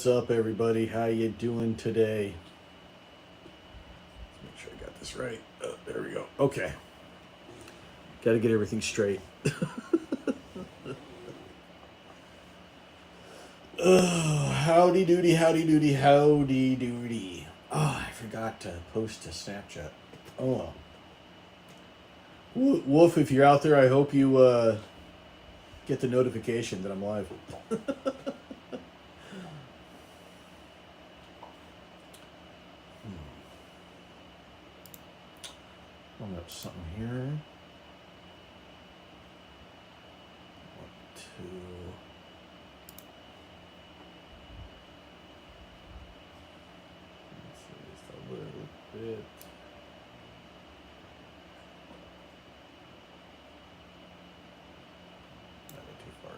What's up, everybody? How you doing today? Make sure I got this right. Oh, there we go. Okay. Got to get everything straight. Oh, howdy doody, howdy doody, howdy doody. Oh, I forgot to post to Snapchat. Oh well. Wolf, if you're out there, I hope you get the notification that I'm live. Pulling up something here. 1, 2. Let's see, just a little bit. Not too far.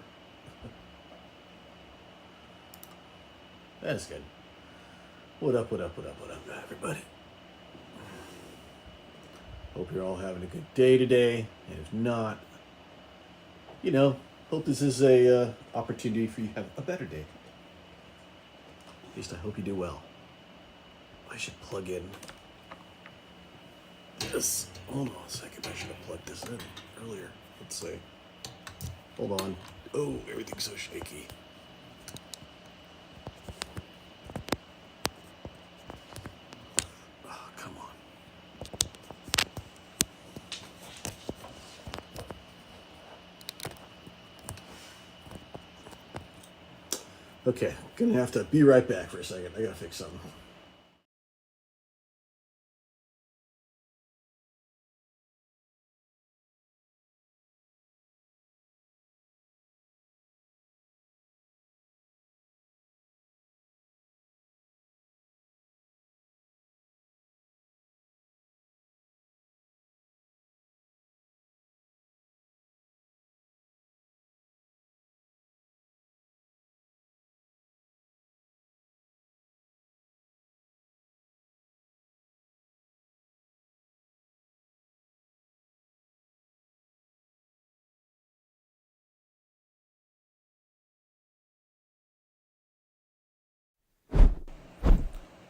That's good. What up, everybody? Hope you're all having a good day today. And if not, hope this is a opportunity for you to have a better day. At least I hope you do well. I should plug in this. Hold on a second. I should have plugged this in earlier. Let's see. Hold on. Oh, everything's so shaky. Oh, come on. Okay, gonna have to be right back for a second. I gotta fix something.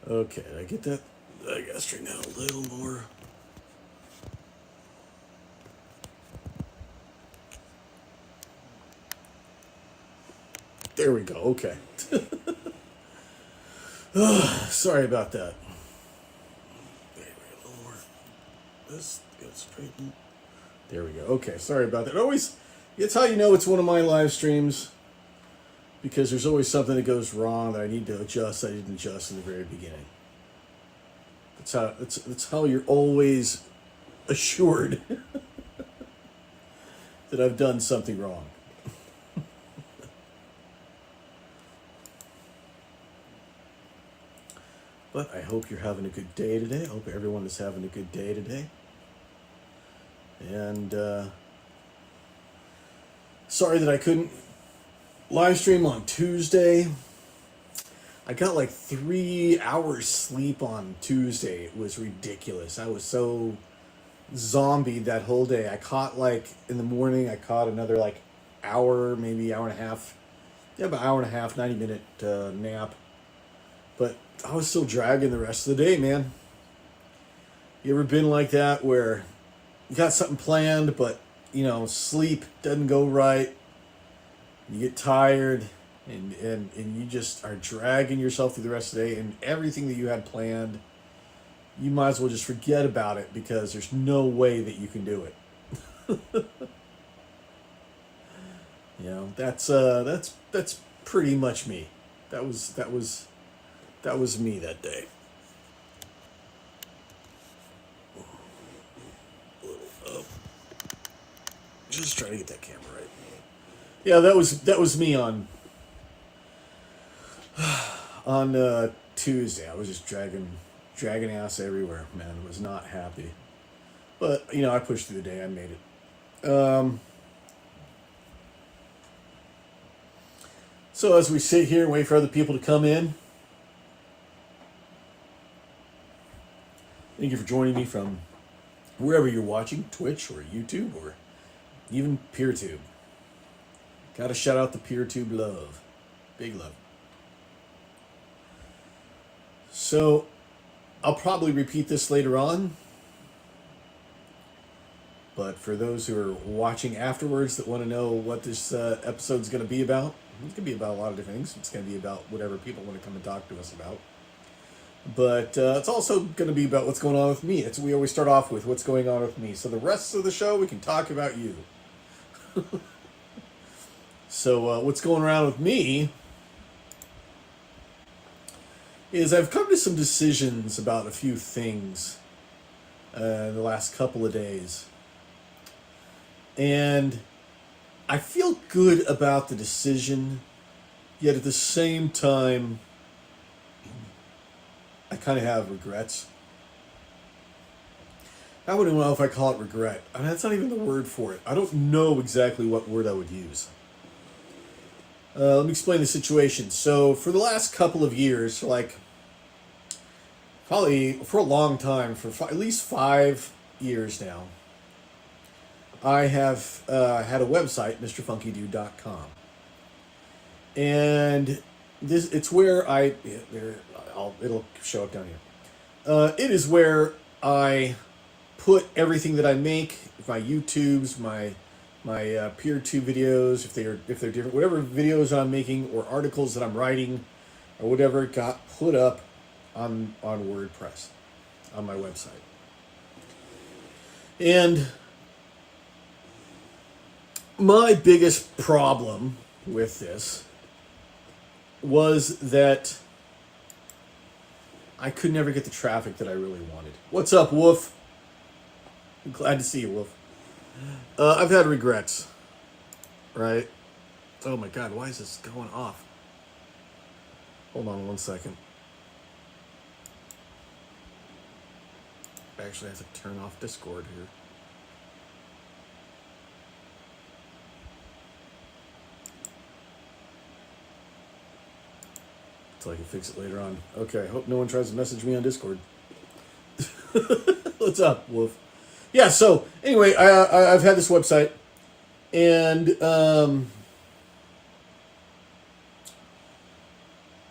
Okay, did I get that? I gotta straighten out a little more. There we go. Okay. Sorry about that. Maybe a little more. This gets straightened. There we go. Okay, sorry about that. Always, it's how you know it's one of my live streams, because there's always something that goes wrong that I need to adjust. I didn't adjust in the very beginning. That's how you're always assured that I've done something wrong. But I hope you're having a good day today. I hope everyone is having a good day today. And sorry that I couldn't live stream on Tuesday. I got like 3 hours sleep on Tuesday. It was ridiculous. I was so zombied that whole day. I caught in the morning, I caught another hour, maybe hour and a half. Yeah, about hour and a half, 90-minute nap. But I was still dragging the rest of the day, man. You ever been like that where you got something planned, but, sleep doesn't go right. You get tired. And you just are dragging yourself through the rest of the day, and everything that you had planned, you might as well just forget about it, because there's no way that you can do it. That's pretty much me. That was me that day. A little up. Just trying to get that camera right. Yeah, that was me on Tuesday. I was just dragging ass everywhere, man. I was not happy. But, I pushed through the day. I made it. So as we sit here and wait for other people to come in, thank you for joining me from wherever you're watching, Twitch or YouTube or even PeerTube. Gotta shout out the PeerTube love. Big love. So I'll probably repeat this later on, but for those who are watching afterwards that want to know what this episode's going to be about, it's going to be about a lot of different things. It's going to be about whatever people want to come and talk to us about. But it's also going to be about what's going on with me. We always start off with what's going on with me. So the rest of the show, we can talk about you. So what's going around with me is I've come to some decisions about a few things in the last couple of days. And I feel good about the decision, yet at the same time, I kind of have regrets. I wouldn't know if I call it regret. I mean, that's not even the word for it. I don't know exactly what word I would use. Let me explain the situation. So for the last couple of years, probably for a long time, for at least 5 years now, I have had a website, MrFunkyDude.com. And it's where it'll show up down here. It is where I put everything that I make, my YouTubes, my PeerTube videos, if they're different, whatever videos I'm making or articles that I'm writing or whatever got put up on WordPress on my website. And my biggest problem with this was that I could never get the traffic that I really wanted. What's up, Wolf? I'm glad to see you, Wolf. I've had regrets, right? Oh my God, why is this going off? Hold on 1 second. Actually, I have to turn off Discord here. So I can fix it later on. Okay, hope no one tries to message me on Discord. What's up, Wolf? Yeah, so anyway, I've had this website, and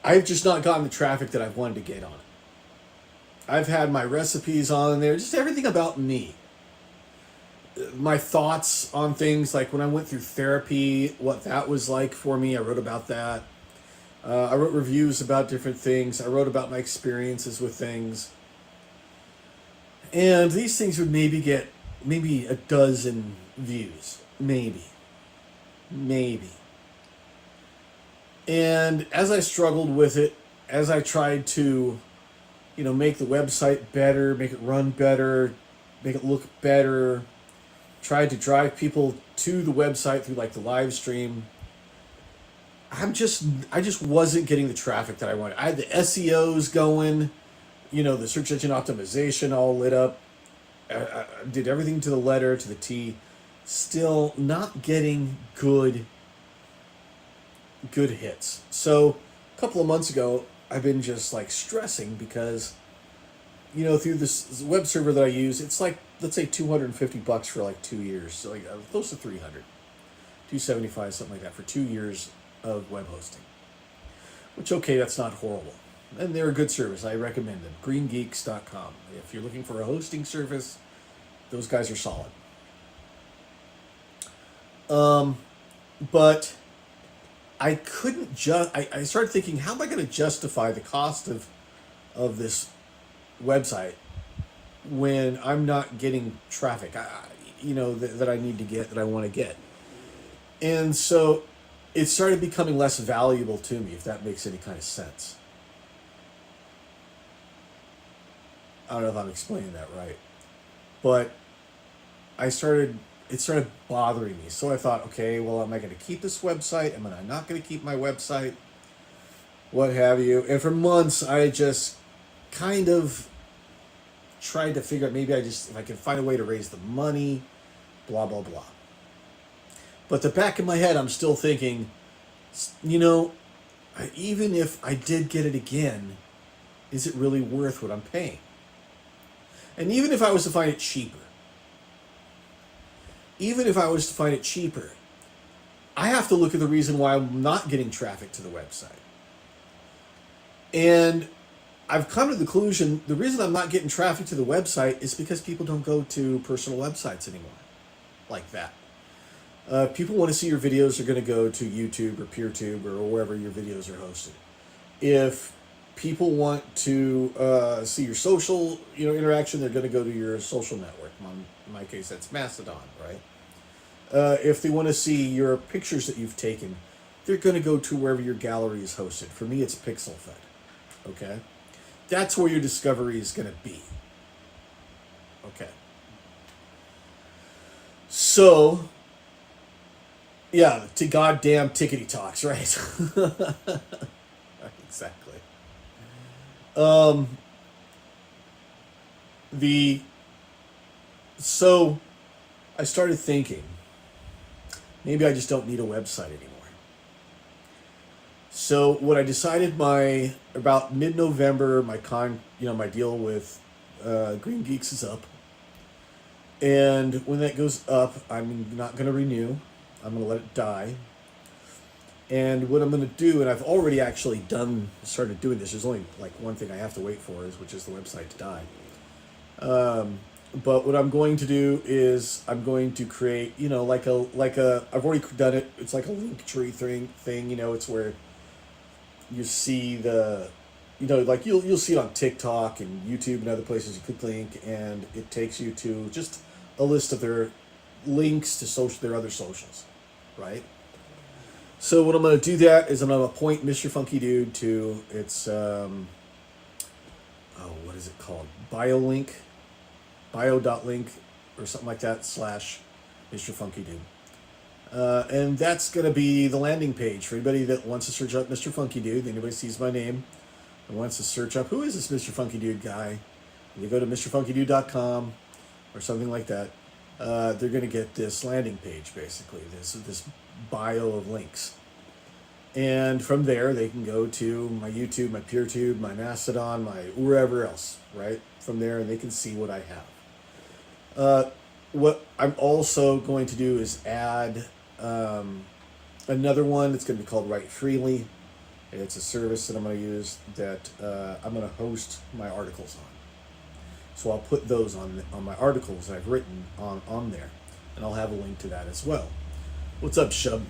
I've just not gotten the traffic that I've wanted to get on it. I've had my recipes on there, just everything about me. My thoughts on things, like when I went through therapy, what that was like for me. I wrote about that. I wrote reviews about different things. I wrote about my experiences with things. And these things would maybe get a dozen views. Maybe. And as I struggled with it, as I tried to, make the website better, make it run better, make it look better, tried to drive people to the website through the live stream, I just wasn't getting the traffic that I wanted. I had the SEOs going, the search engine optimization all lit up. I did everything to the letter, to the T. Still not getting good hits. So a couple of months ago, I've been just stressing because, through this web server that I use, it's let's say $250 for 2 years. So close to 300, 275, something like that for 2 years of web hosting, which, okay, that's not horrible, and they're a good service. I recommend them. greengeeks.com. If you're looking for a hosting service, those guys are solid. But I couldn't I started thinking, how am I going to justify the cost of this website when I'm not getting traffic that I need to get, that I want to get. And so it started becoming less valuable to me, if that makes any kind of sense. I don't know if I'm explaining that right. But it started bothering me. So I thought, okay, well, am I going to keep this website? Am I not going to keep my website? What have you? And for months, I just kind of tried to figure out, maybe if I can find a way to raise the money, blah, blah, blah. But the back of my head, I'm still thinking, even if I did get it again, is it really worth what I'm paying? And even if I was to find it cheaper, I have to look at the reason why I'm not getting traffic to the website. And I've come to the conclusion the reason I'm not getting traffic to the website is because people don't go to personal websites anymore like that. People want to see your videos, they're going to go to YouTube or PeerTube or wherever your videos are hosted. If people want to see your social, interaction, they're going to go to your social network. In my case, that's Mastodon, right? If they want to see your pictures that you've taken, they're going to go to wherever your gallery is hosted. For me, it's PixelFed. Okay, that's where your discovery is going to be. Okay. So, yeah, to goddamn tickety talks, right? Exactly. Um, the so I started thinking maybe I just don't need a website anymore. So what I decided about mid-November my deal with Green Geeks is up, and when that goes up, I'm not going to renew. I'm going to let it die. And what I'm going to do, and I've already actually started doing this. There's only like one thing I have to wait for, which is the website to die. But what I'm going to do is I'm going to create, I've already done it. It's like a link tree thing. It's where you see like you'll see it on TikTok and YouTube and other places. You click link and it takes you to just a list of their links to their other socials, right? So what I'm going to do that is I'm going to appoint Mr. Funky Dude to its what is it called? bio.link or something like that / Mr. Funky Dude. And that's going to be the landing page for anybody that wants to search up Mr. Funky Dude. Anybody sees my name and wants to search up who is this Mr. Funky Dude guy, and you go to MrFunkyDude.com or something like that. They're going to get this landing page, basically, this bio of links. And from there, they can go to my YouTube, my PeerTube, my Mastodon, my wherever else, right? From there, and they can see what I have. What I'm also going to do is add another one. It's going to be called Write Freely. It's a service that I'm going to use that I'm going to host my articles on. So I'll put those on my articles that I've written on there, and I'll have a link to that as well. What's up, Shub?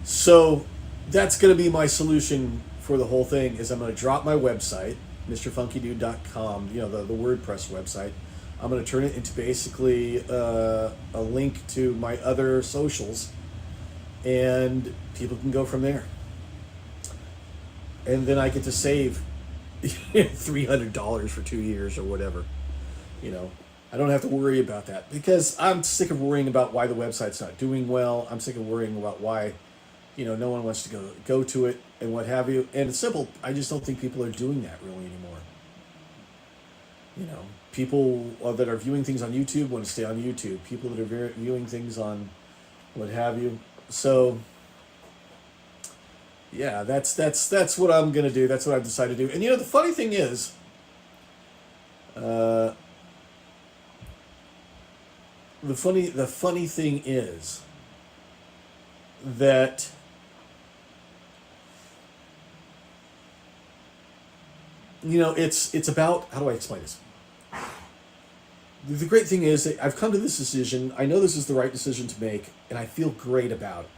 So that's going to be my solution for the whole thing. Is I'm going to drop my website, MrFunkyDude.com, the WordPress website. I'm going to turn it into basically a link to my other socials, and people can go from there. And then I get to save $300 for 2 years or whatever. I don't have to worry about that because I'm sick of worrying about why the website's not doing well. I'm sick of worrying about why, no one wants to go to it and what have you. And it's simple. I just don't think people are doing that really anymore. People that are viewing things on YouTube want to stay on YouTube. People that are viewing things on what have you. So yeah, that's what I'm gonna do. That's what I've decided to do. And the funny thing is, the funny thing is that it's about, how do I explain this? The great thing is that I've come to this decision. I know this is the right decision to make, and I feel great about it.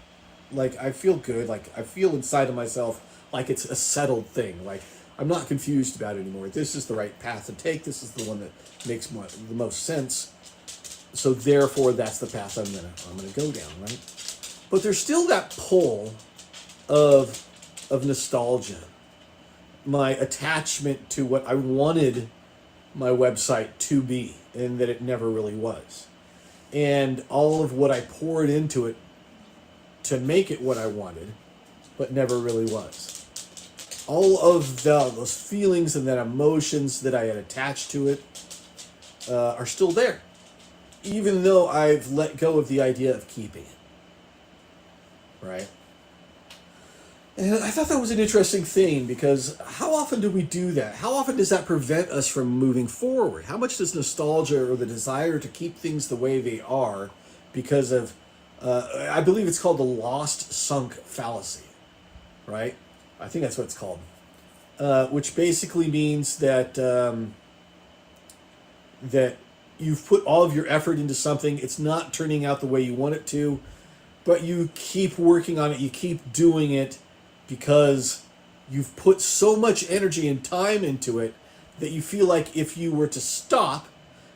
Like, I feel good. Like, I feel inside of myself like it's a settled thing. Like, I'm not confused about it anymore. This is the right path to take. This is the one that makes the most sense. So therefore, that's the path I'm gonna go down, right? But there's still that pull of nostalgia, my attachment to what I wanted my website to be, and that it never really was, and all of what I poured into it to make it what I wanted, but never really was. All of those feelings and that emotions that I had attached to it are still there, even though I've let go of the idea of keeping it. Right? And I thought that was an interesting thing, because how often do we do that? How often does that prevent us from moving forward? How much does nostalgia or the desire to keep things the way they are because of, I believe it's called the lost sunk fallacy, right? I think that's what it's called. which basically means that that you've put all of your effort into something. It's not turning out the way you want it to, but you keep working on it. You keep doing it because you've put so much energy and time into it that you feel like if you were to stop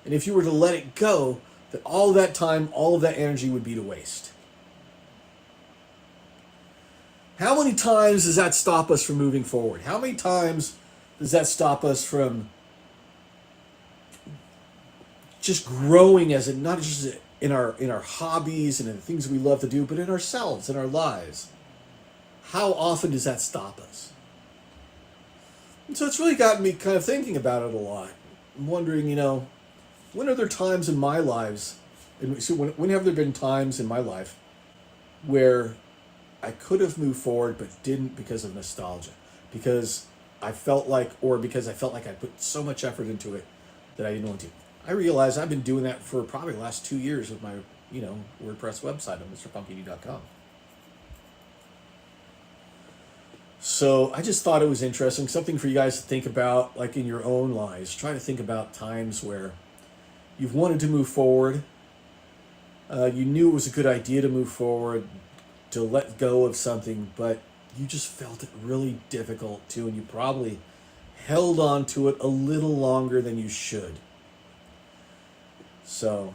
and if you were to let it go, that all of that time, all of that energy would be to waste. How many times does that stop us from moving forward? How many times does that stop us from just growing as in not just in our hobbies and in the things we love to do, but in ourselves, in our lives? How often does that stop us? And so it's really gotten me kind of thinking about it a lot. I'm wondering, when are there times in my lives, and so when have there been times in my life where I could have moved forward but didn't because of nostalgia, because I felt like I put so much effort into it that I didn't want to. I realize I've been doing that for probably the last 2 years with my, WordPress website on mrpumpkiny.com. So I just thought it was interesting, something for you guys to think about, like in your own lives. Try to think about times where you've wanted to move forward. You knew it was a good idea to move forward, to let go of something, but you just felt it really difficult to, and you probably held on to it a little longer than you should. So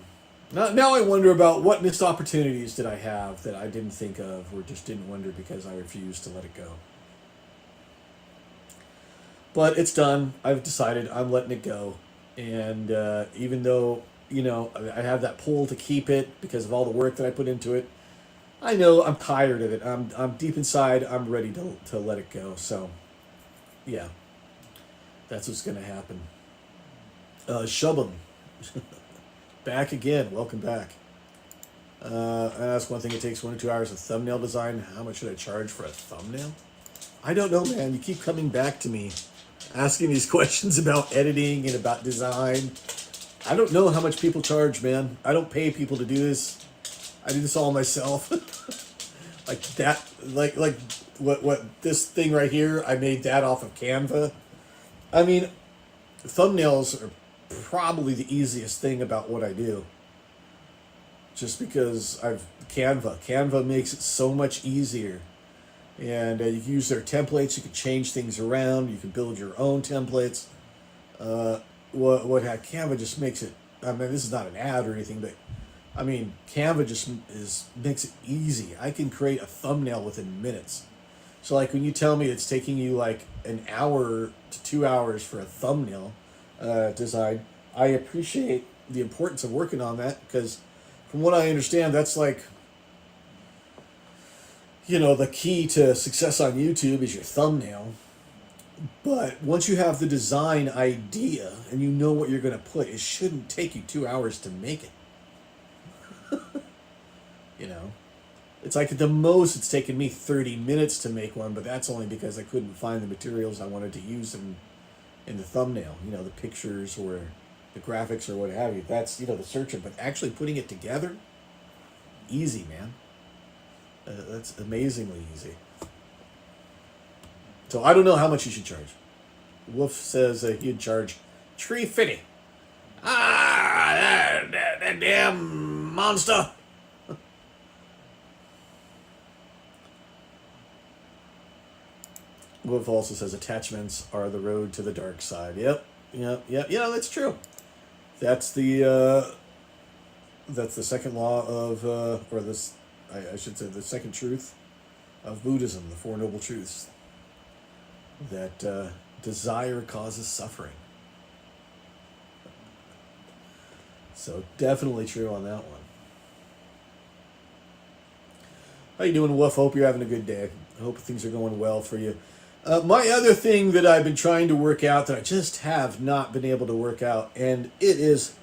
now I wonder about what missed opportunities did I have that I didn't think of or just didn't wonder because I refused to let it go. But it's done. I've decided I'm letting it go. And even though, I have that pull to keep it because of all the work that I put into it, I know I'm tired of it. I'm deep inside. I'm ready to let it go. So, yeah, that's what's going to happen. Shubham, back again. Welcome back. I asked one thing. It takes 1 or 2 hours of thumbnail design. How much should I charge for a thumbnail? I don't know, man. You keep coming back to me, asking these questions about editing and about design. I don't know how much people charge, man. I don't pay people to do this. I do this all myself. like that, like what this thing right here, I made that off of Canva. I mean, thumbnails are probably the easiest thing about what I do. Just because Canva makes it so much easier. And you can use their templates. You can change things around. You can build your own templates. Canva just makes it. I mean, this is not an ad or anything, but I mean, Canva just makes it easy. I can create a thumbnail within minutes. So, like when you tell me it's taking you like an hour to 2 hours for a thumbnail design, I appreciate the importance of working on that because, from what I understand, that's like, the key to success on YouTube is your thumbnail. But once you have the design idea and you know what you're going to put, it shouldn't take you 2 hours to make it. It's like at the most it's taken me 30 minutes to make one, but that's only because I couldn't find the materials I wanted to use in the thumbnail, the pictures or the graphics or what have you. That's, the searching, but actually putting it together, easy, man. That's amazingly easy. So I don't know how much you should charge. Wolf says he'd charge $3.50. That damn monster. Wolf also says attachments are the road to the dark side. Yep. That's true. That's the second law of, or this, I should say, the second truth of Buddhism, the Four Noble Truths. That desire causes suffering. So definitely true on that one. How you doing, Wolf? Hope you're having a good day. I hope things are going well for you. My other thing that I've been trying to work out that I just have not been able to work out, and it's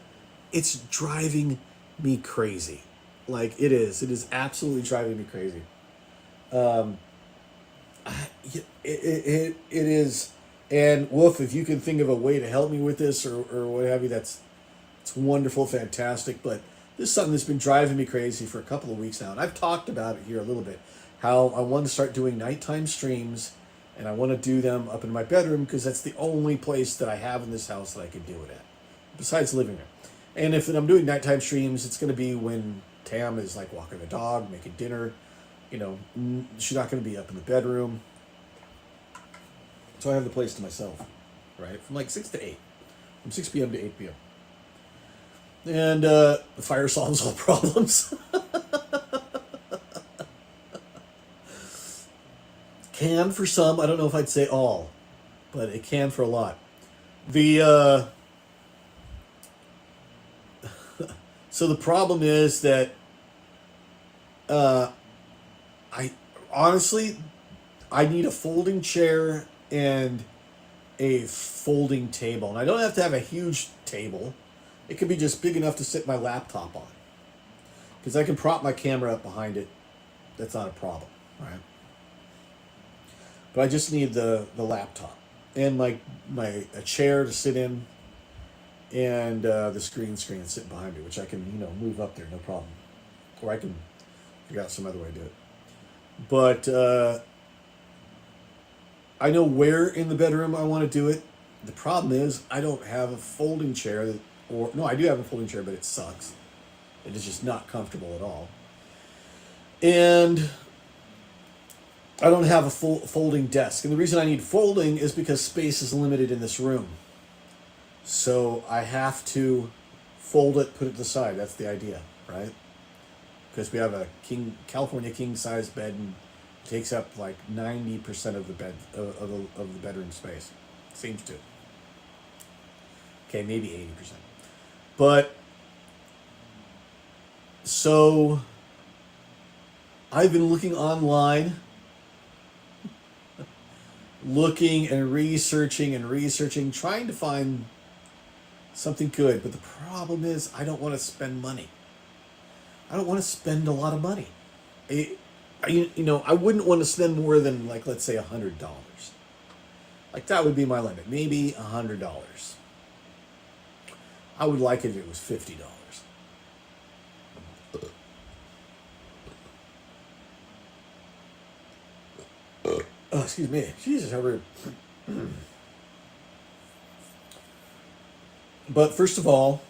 driving me crazy. Like it is absolutely driving me crazy. It is, and Wolf, if you can think of a way to help me with this or what have you, it's wonderful, fantastic. But this is something that's been driving me crazy for a couple of weeks now, and I've talked about it here a little bit. How I want to start doing nighttime streams And I want to do them up in my bedroom because that's the only place that I have in this house that I can do it at, besides living room. And if I'm doing nighttime streams, it's going to be when Tam is like walking the dog, making dinner. You know, she's not going to be up in the bedroom. So I have the place to myself, right? From like 6 to 8. From 6 p.m. to 8 p.m. And the fire solves all problems. Can for some. I don't know if I'd say all. But it can for a lot. The so the problem is that I honestly I need a folding chair and a folding table. And I don't have to have a huge table. It could be just big enough to sit my laptop on. Because I can prop my camera up behind it. That's not a problem, right? But I just need the laptop and my a chair to sit in, and the screen sitting behind me, which I can move up there, no problem, or I can figure out some other way to do it. But I know where in the bedroom I want to do it. The problem is I don't have a folding chair I do have a folding chair, but it sucks. It is just not comfortable at all. And I don't have a full folding desk. And the reason I need folding is because space is limited in this room. So I have to fold it, put it to the side. That's the idea, right? Because we have a California king size bed, and it takes up like 90% of the bed of the bedroom space. Seems to. Okay, maybe 80%. But so I've been looking online, looking and researching, trying to find something good. But the problem is I don't want to spend money. I don't want to spend a lot of money. I wouldn't want to spend more than, like, let's say $100. Like, that would be my limit. Maybe $100. I would like it if it was $50. Oh, excuse me. Jesus, how rude. But first of all,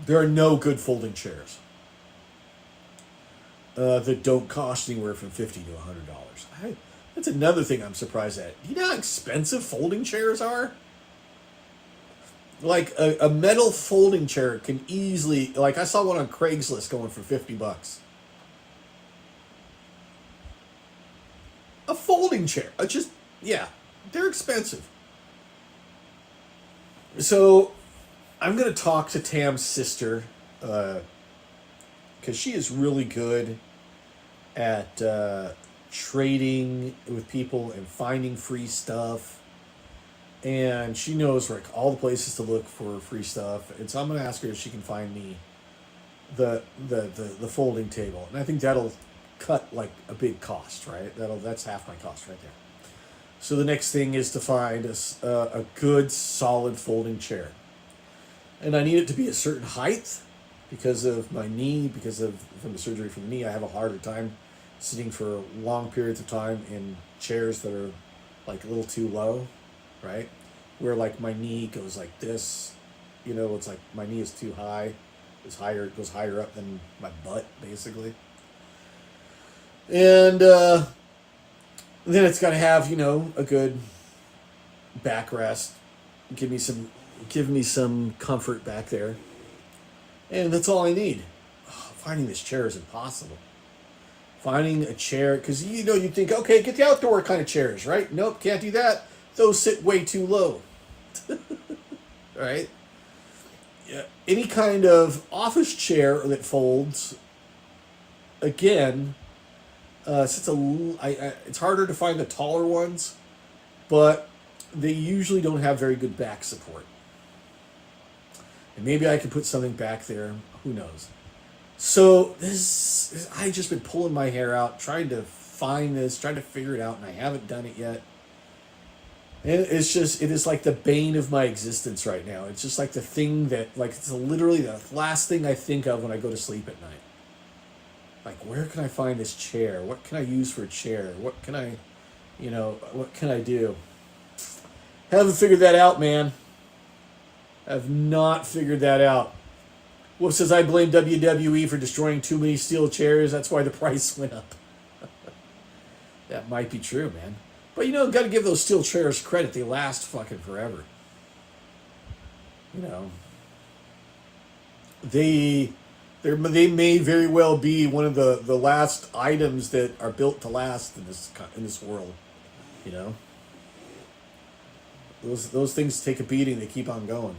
there are no good folding chairs that don't cost anywhere from $50 to $100. That's another thing I'm surprised at. You know how expensive folding chairs are? Like a metal folding chair can easily, like, I saw one on Craigslist going for $50. A folding chair. They're expensive. So I'm going to talk to Tam's sister, because she is really good at trading with people and finding free stuff. And she knows, like, all the places to look for free stuff. And so I'm going to ask her if she can find me the folding table. And I think that'll cut, like, a big cost, right? That's half my cost right there. So the next thing is to find a good, solid folding chair. And I need it to be a certain height because of my knee, from the surgery for the knee. I have a harder time sitting for long periods of time in chairs that are, like, a little too low, right? Where, like, my knee goes like this. It's like my knee is too high. It goes higher up than my butt, basically. And then it's got to have, a good backrest. Give me some comfort back there. And that's all I need. Finding this chair is impossible. Finding a chair, because you think, okay, get the outdoor kind of chairs, right? Nope, can't do that. Those sit way too low. Right? Yeah. Any kind of office chair that folds, again, it's harder to find the taller ones, but they usually don't have very good back support. And maybe I can put something back there. Who knows? So I've just been pulling my hair out, trying to find this, trying to figure it out, and I haven't done it yet. And it is like the bane of my existence right now. It's just like the thing that, like, it's literally the last thing I think of when I go to sleep at night. Like, where can I find this chair? What can I use for a chair? What can I, what can I do? Haven't figured that out, man. I've not figured that out. Wolf says, I blame WWE for destroying too many steel chairs. That's why the price went up. That might be true, man. But got to give those steel chairs credit. They last fucking forever. They may very well be one of the last items that are built to last in this world. Those things take a beating. They keep on going.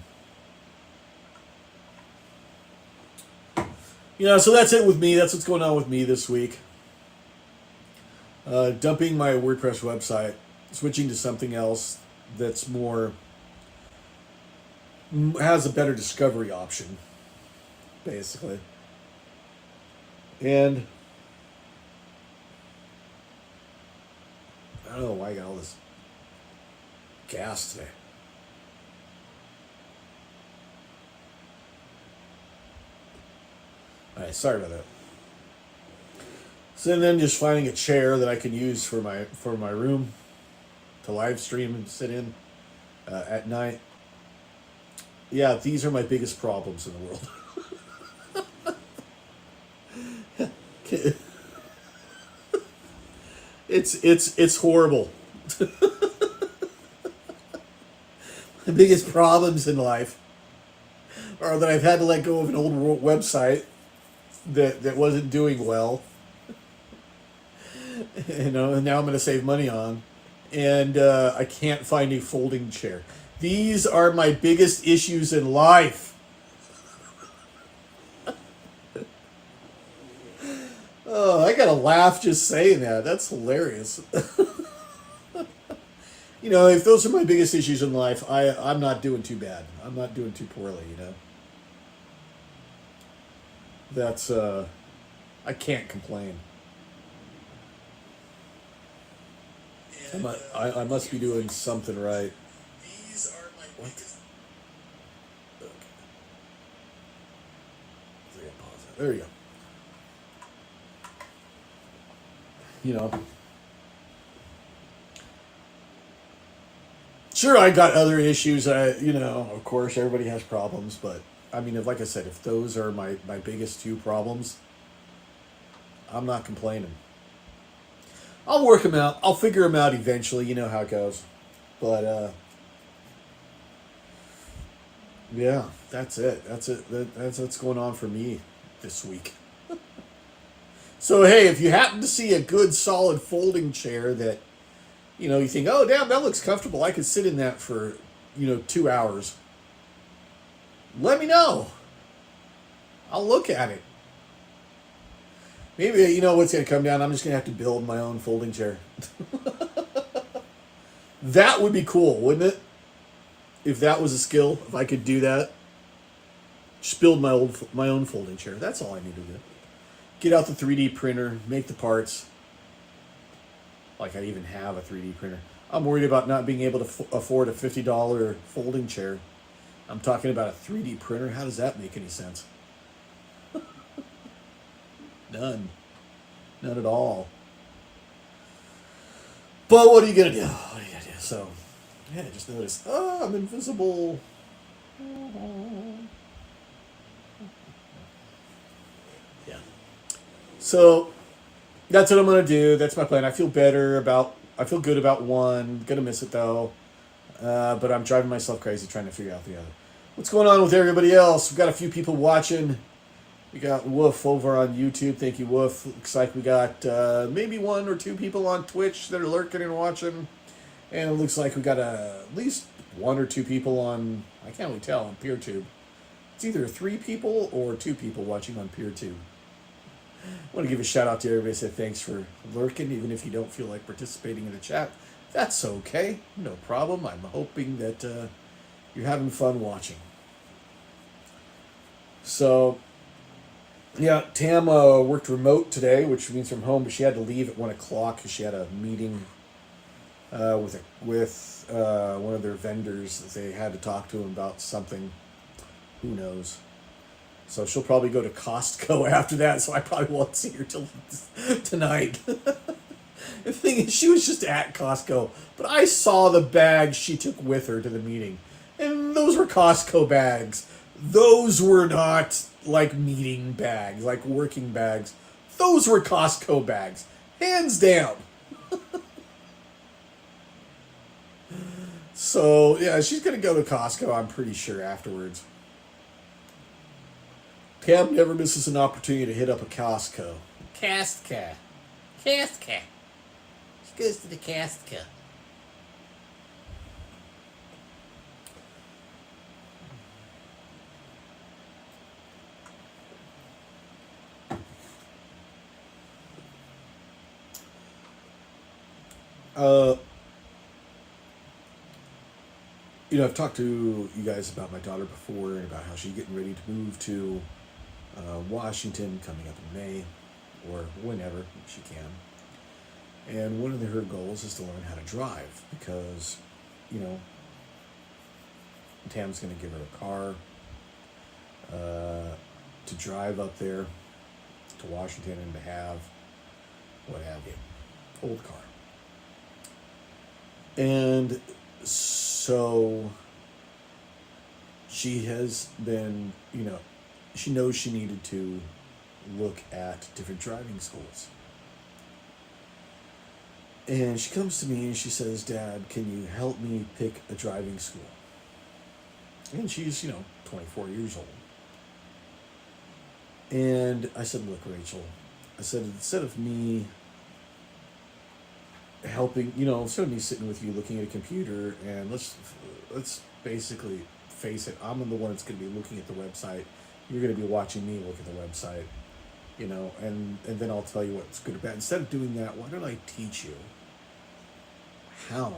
So that's it with me. That's what's going on with me this week. Dumping my WordPress website, switching to something else that's has a better discovery option, basically. And I don't know why I got all this gas today. All right, sorry about that. So then just finding a chair that I can use for my room to live stream and sit in at night. Yeah, these are my biggest problems in the world. It's horrible. The biggest problems in life are that I've had to let go of an old website that wasn't doing well. And now I'm going to save money on. And I can't find a folding chair. These are my biggest issues in life. Oh, I got to laugh just saying that. That's hilarious. If those are my biggest issues in life, I'm not doing too bad. I'm not doing too poorly, That's, I can't complain. I must be doing something right. What? Okay. There you go. Sure, I got other issues. Of course, everybody has problems, but I mean, like I said, if those are my biggest two problems, I'm not complaining. I'll work them out. I'll figure them out eventually. You know how it goes. But, yeah, that's it. That's it. That's what's going on for me this week. So, hey, if you happen to see a good, solid folding chair that, you think, oh, damn, that looks comfortable. I could sit in that for, 2 hours. Let me know. I'll look at it. Maybe, what's going to come down? I'm just going to have to build my own folding chair. That would be cool, wouldn't it? If that was a skill, if I could do that. Just build my own folding chair. That's all I need to do. Get out the 3D printer, make the parts. Like I even have a 3D printer. I'm worried about not being able to afford a $50 folding chair. I'm talking about a 3D printer. How does that make any sense? None at all. But what are you gonna do? So, yeah, just noticed. Oh, I'm invisible. Yeah. So that's what I'm gonna do. That's my plan. I feel good about one. Gonna miss it though. But I'm driving myself crazy trying to figure out the other. What's going on with everybody else? We've got a few people watching. We got Woof over on YouTube. Thank you, Woof. Looks like we got maybe 1 or 2 people on Twitch that are lurking and watching. And it looks like we got at least 1 or 2 people on, I can't really tell, on PeerTube. It's either 3 people or 2 people watching on PeerTube. I want to give a shout out to everybody. Say thanks for lurking, even if you don't feel like participating in the chat. That's okay. No problem. I'm hoping that you're having fun watching. So, yeah, Tam worked remote today, which means from home, but she had to leave at 1 o'clock because she had a meeting with one of their vendors. They had to talk to him about something. Who knows? So she'll probably go to Costco after that, so I probably won't see her till tonight. The thing is, she was just at Costco, but I saw the bags she took with her to the meeting, and those were Costco bags. Those were not like meeting bags, like working bags. Those were Costco bags, hands down. So yeah, she's gonna go to Costco, I'm pretty sure, afterwards. Pam never misses an opportunity to hit up a Costco. Costco. Costco. She goes to the Costco. Uh, I've talked to you guys about my daughter before and about how she's getting ready to move to Washington coming up in May or whenever she can. And one of her goals is to learn how to drive because, you know, Tam's going to give her a car to drive up there to Washington and to have what have you, old car. And so she has been, she knows she needed to look at different driving schools. And she comes to me and she says, Dad, can you help me pick a driving school? And she's, 24 years old. And I said, look, Rachel, I said, instead of me helping, instead of me sitting with you looking at a computer, and let's basically face it, I'm the one that's going to be looking at the website. You're going to be watching me look at the website, and then I'll tell you what's good or bad. Instead of doing that, why don't I teach you how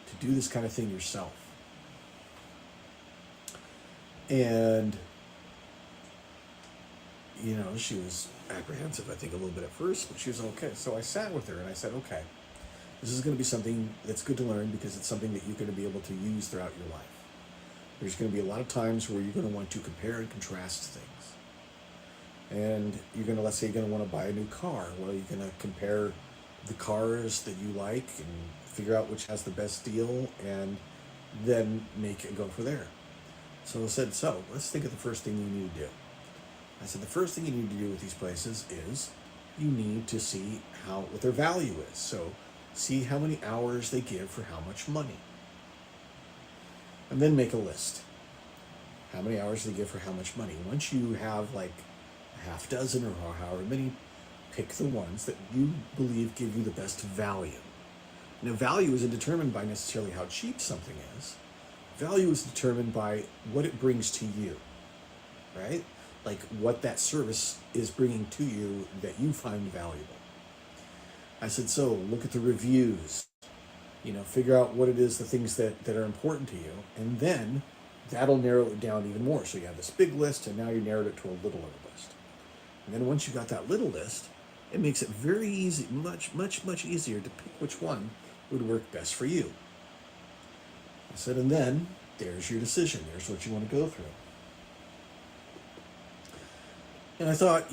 to do this kind of thing yourself? And she was apprehensive, I think, a little bit at first, but she was okay. So I sat with her and I said, okay, this is going to be something that's good to learn because it's something that you're going to be able to use throughout your life. There's going to be a lot of times where you're going to want to compare and contrast things. And you're going to, let's say you're going to want to buy a new car. Well, you're going to compare the cars that you like and figure out which has the best deal and then make it go for there. So I said, so let's think of the first thing you need to do. I said, the first thing you need to do with these places is you need to see what their value is. So see how many hours they give for how much money. And then make a list. How many hours they give for how much money. Once you have like a half dozen or however many, pick the ones that you believe give you the best value. Now, value isn't determined by necessarily how cheap something is. Value is determined by what it brings to you, right? Like what that service is bringing to you that you find valuable. I said, so look at the reviews, figure out what it is, the things that are important to you, and then that'll narrow it down even more. So you have this big list, and now you narrowed it to a littler list. And then once you got that little list, it makes it very easy, much, much, much easier to pick which one would work best for you. I said, and then there's your decision. There's what you want to go through. And I thought,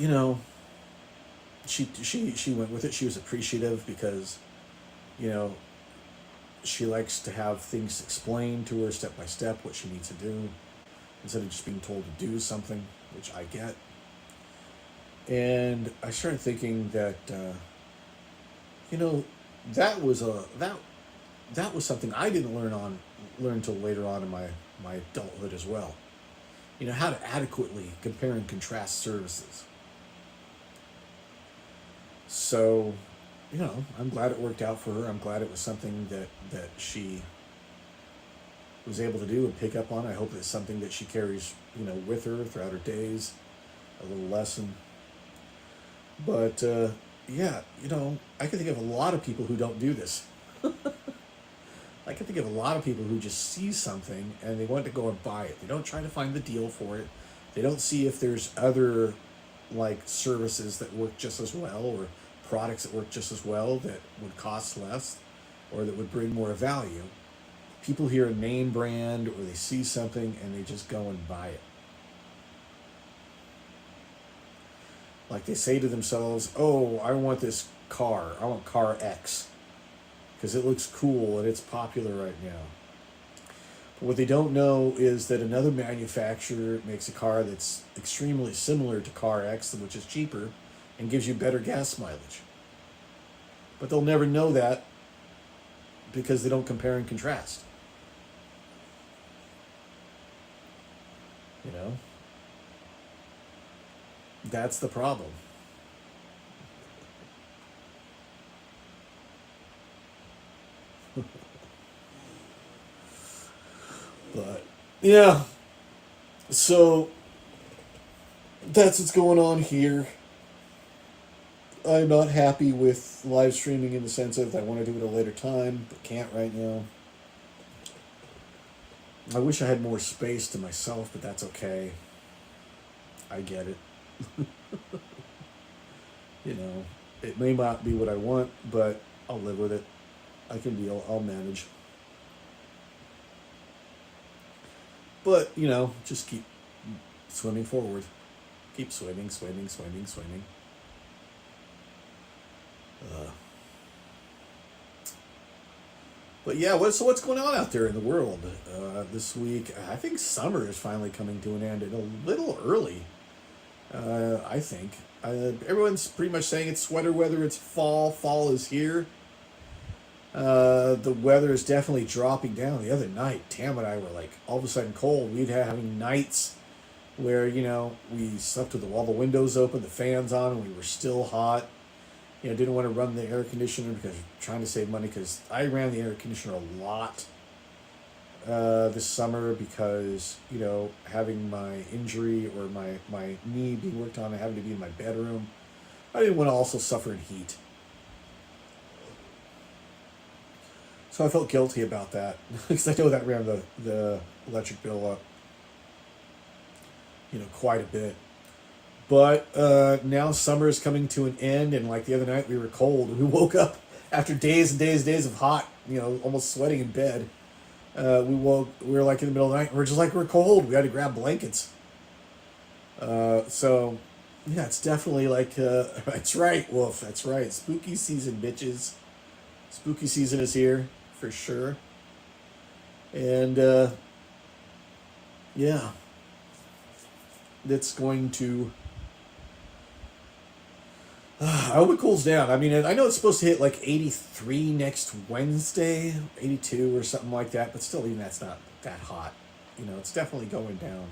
she went with it. She was appreciative because, she likes to have things explained to her step by step, what she needs to do, instead of just being told to do something, which I get. And I started thinking that, that was something I didn't learn till later on in my adulthood as well. How to adequately compare and contrast services. So, I'm glad it worked out for her. I'm glad it was something that she was able to do and pick up on. I hope it's something that she carries, with her throughout her days, a little lesson. But, yeah, I can think of a lot of people who don't do this. I can think of a lot of people who just see something and they want to go and buy it. They don't try to find the deal for it. They don't see if there's other services that work just as well or products that work just as well that would cost less or that would bring more value. People hear a name brand or they see something and they just go and buy it. Like they say to themselves, oh, I want this car. I want car X because it looks cool and it's popular right now. But what they don't know is that another manufacturer makes a car that's extremely similar to car X, which is cheaper and gives you better gas mileage. But they'll never know that because they don't compare and contrast. You know? That's the problem. But, yeah. So, that's what's going on here. I'm not happy with live streaming in the sense of I want to do it at a later time, but can't right now. I wish I had more space to myself, but that's okay. I get it. You know, it may not be what I want, but I'll live with it. I can deal. I'll manage. But, you know, just keep swimming forward. Keep swimming, swimming, swimming, swimming. But yeah, what's going on out there in the world this week? I think summer is finally coming to an end, and a little early. I think everyone's pretty much saying it's sweater weather. It's fall. Fall is here. The weather is definitely dropping down. The other night, Tam and I were like all of a sudden cold. We'd having nights where we slept with all the windows open, the fans on, and we were still hot. Didn't want to run the air conditioner because we're trying to save money, because I ran the air conditioner a lot this summer because, having my injury or my knee being worked on and having to be in my bedroom, I didn't want to also suffer in heat. So I felt guilty about that because I know that ran the electric bill up, quite a bit. But now summer is coming to an end, and like the other night we were cold. We woke up after days and days and days of hot, almost sweating in bed. We were like in the middle of the night, and we're just like, we're cold. We had to grab blankets. So, yeah, it's definitely like, that's right, Wolf, that's right. Spooky season, bitches. Spooky season is here, for sure. And, yeah. That's going to... I hope it cools down. I mean, I know it's supposed to hit like 83 next Wednesday, 82 or something like that, but still, even that's not that hot. It's definitely going down.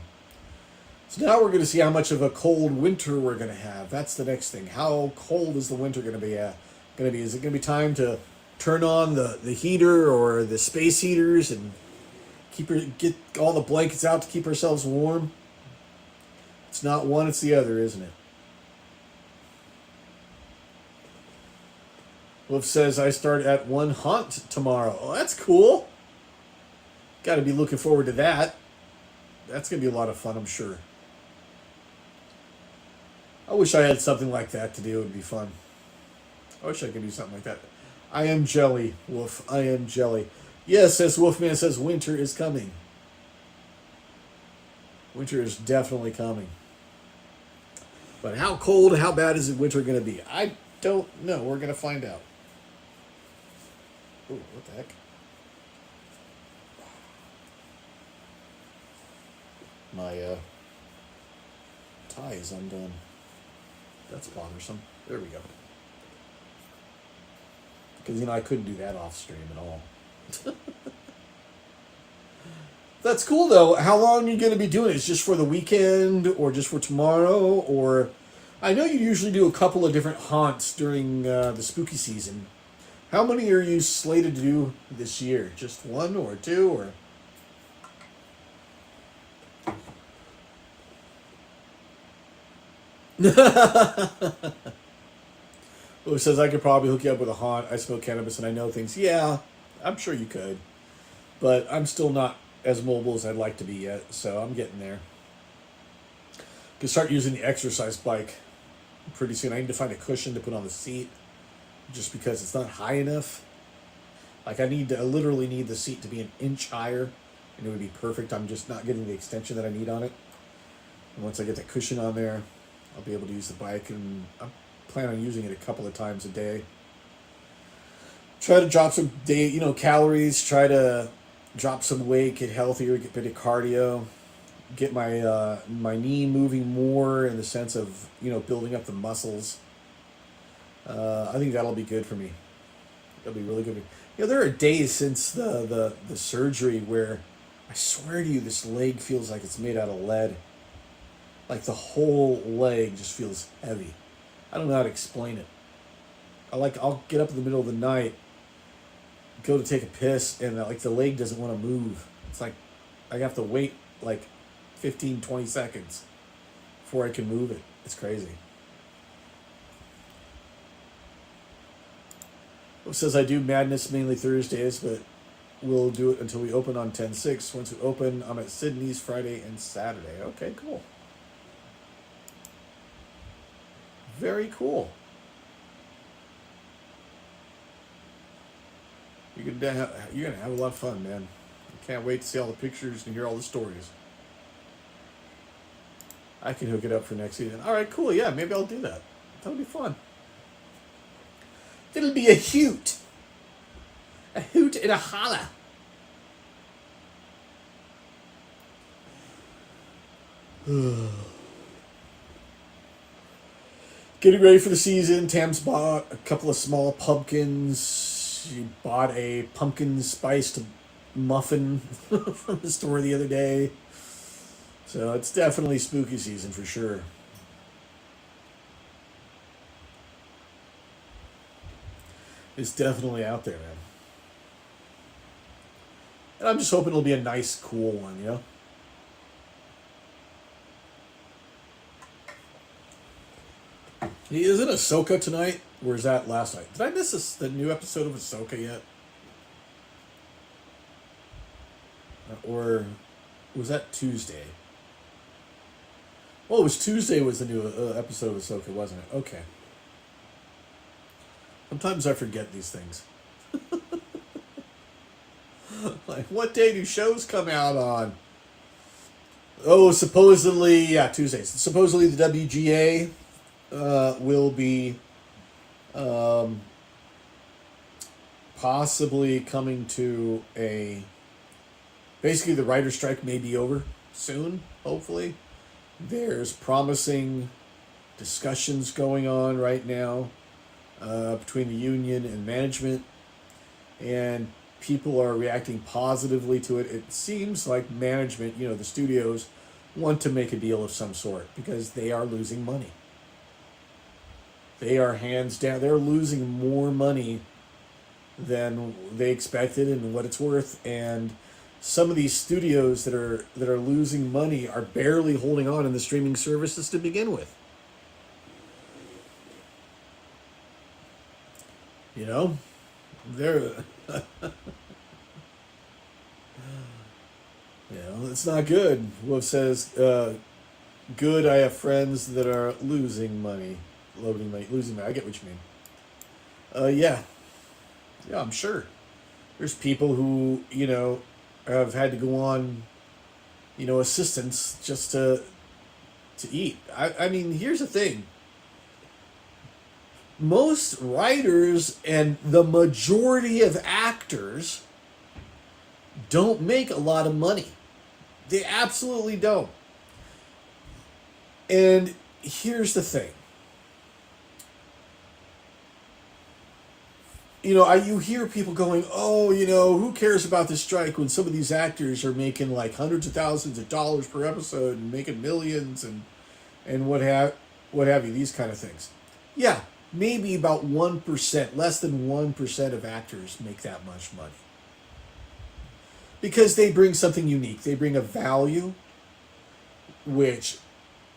So now we're going to see how much of a cold winter we're going to have. That's the next thing. How cold is the winter going to be? Is it going to be time to turn on the heater or the space heaters and get all the blankets out to keep ourselves warm? It's not one, it's the other, isn't it? Wolf says, I start at one haunt tomorrow. Oh, that's cool. Got to be looking forward to that. That's going to be a lot of fun, I'm sure. I wish I had something like that to do. It would be fun. I wish I could do something like that. I am jelly, Wolf. I am jelly. Yes, as Wolfman says, winter is coming. Winter is definitely coming. But how cold, how bad is winter going to be? I don't know. We're going to find out. Ooh, what the heck? My tie is undone. That's bothersome. There we go. Because, I couldn't do that off stream at all. That's cool, though. How long are you going to be doing it? Is it just for the weekend or just for tomorrow? Or I know you usually do a couple of different haunts during the spooky season. How many are you slated to do this year? Just one or two? Or Who says I could probably hook you up with a haunt? I smoke cannabis and I know things. Yeah, I'm sure you could. But I'm still not as mobile as I'd like to be yet, so I'm getting there. Can start using the exercise bike pretty soon. I need to find a cushion to put on the seat, just because it's not high enough. Like I literally need the seat to be an inch higher, and it would be perfect. I'm just not getting the extension that I need on it. And once I get that cushion on there, I'll be able to use the bike, and I'm plan on using it a couple of times a day. Try to drop some calories. Try to drop some weight, get healthier, get a bit of cardio, get my knee moving more in the sense of building up the muscles. I think that'll be good for me. That'll be really good. There are days since the surgery where I swear to you, this leg feels like it's made out of lead. Like the whole leg just feels heavy. I don't know how to explain it. I'll get up in the middle of the night, go to take a piss, and the leg doesn't want to move. It's like I have to wait 15, 20 seconds before I can move it. It's crazy. It says I do Madness mainly Thursdays, but we'll do it until we open on 10/6. Once we open, I'm at Sydney's Friday and Saturday. Okay, cool. Very cool. You're gonna have a lot of fun, man. I can't wait to see all the pictures and hear all the stories. I can hook it up for next season. All right, cool. Yeah, maybe I'll do that. That'll be fun. It'll be a hoot and a holla. Getting ready for the season. Tam's bought a couple of small pumpkins. She bought a pumpkin spiced muffin from the store the other day. So it's definitely spooky season for sure. It's definitely out there, man. And I'm just hoping it'll be a nice, cool one, Isn't Ahsoka tonight? Or is that last night? Did I miss the new episode of Ahsoka yet? Or was that Tuesday? Well, it was Tuesday was the new episode of Ahsoka, wasn't it? Okay. Sometimes I forget these things. What day do shows come out on? Oh, supposedly, Tuesdays. Supposedly the WGA will be possibly coming to basically the writer's strike may be over soon, hopefully. There's promising discussions going on right now between the union and management, and people are reacting positively to it. It seems like management, the studios, want to make a deal of some sort because they are losing money. They are hands down. They're losing more money than they expected and what it's worth. And some of these studios that are losing money are barely holding on in the streaming services to begin with. They're it's not good. Wolf says, good, I have friends that are losing money. Losing money. I get what you mean. Yeah, I'm sure. There's people who, have had to go on, assistance just to eat. I mean, here's the thing. Most writers and the majority of actors don't make a lot of money. They absolutely don't. And here's the thing. You hear people going, oh, who cares about this strike when some of these actors are making like hundreds of thousands of dollars per episode and making millions and what have you, these kind of things. Yeah, maybe about 1%, less than 1% of actors make that much money. Because they bring something unique. They bring a value which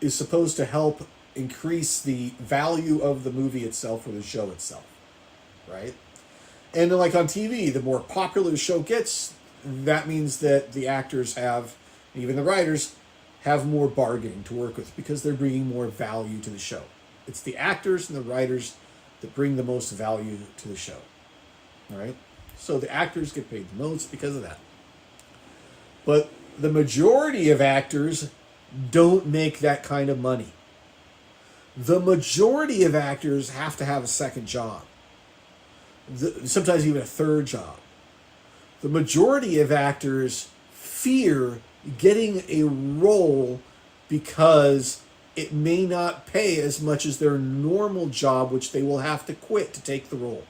is supposed to help increase the value of the movie itself or the show itself, right? And like on TV, the more popular the show gets, that means that the actors have, even the writers, have more bargaining to work with because they're bringing more value to the show. It's the actors and the writers that bring the most value to the show, all right? So the actors get paid the most because of that. But the majority of actors don't make that kind of money. The majority of actors have to have a second job, sometimes even a third job. The majority of actors fear getting a role because it may not pay as much as their normal job, which they will have to quit to take the role.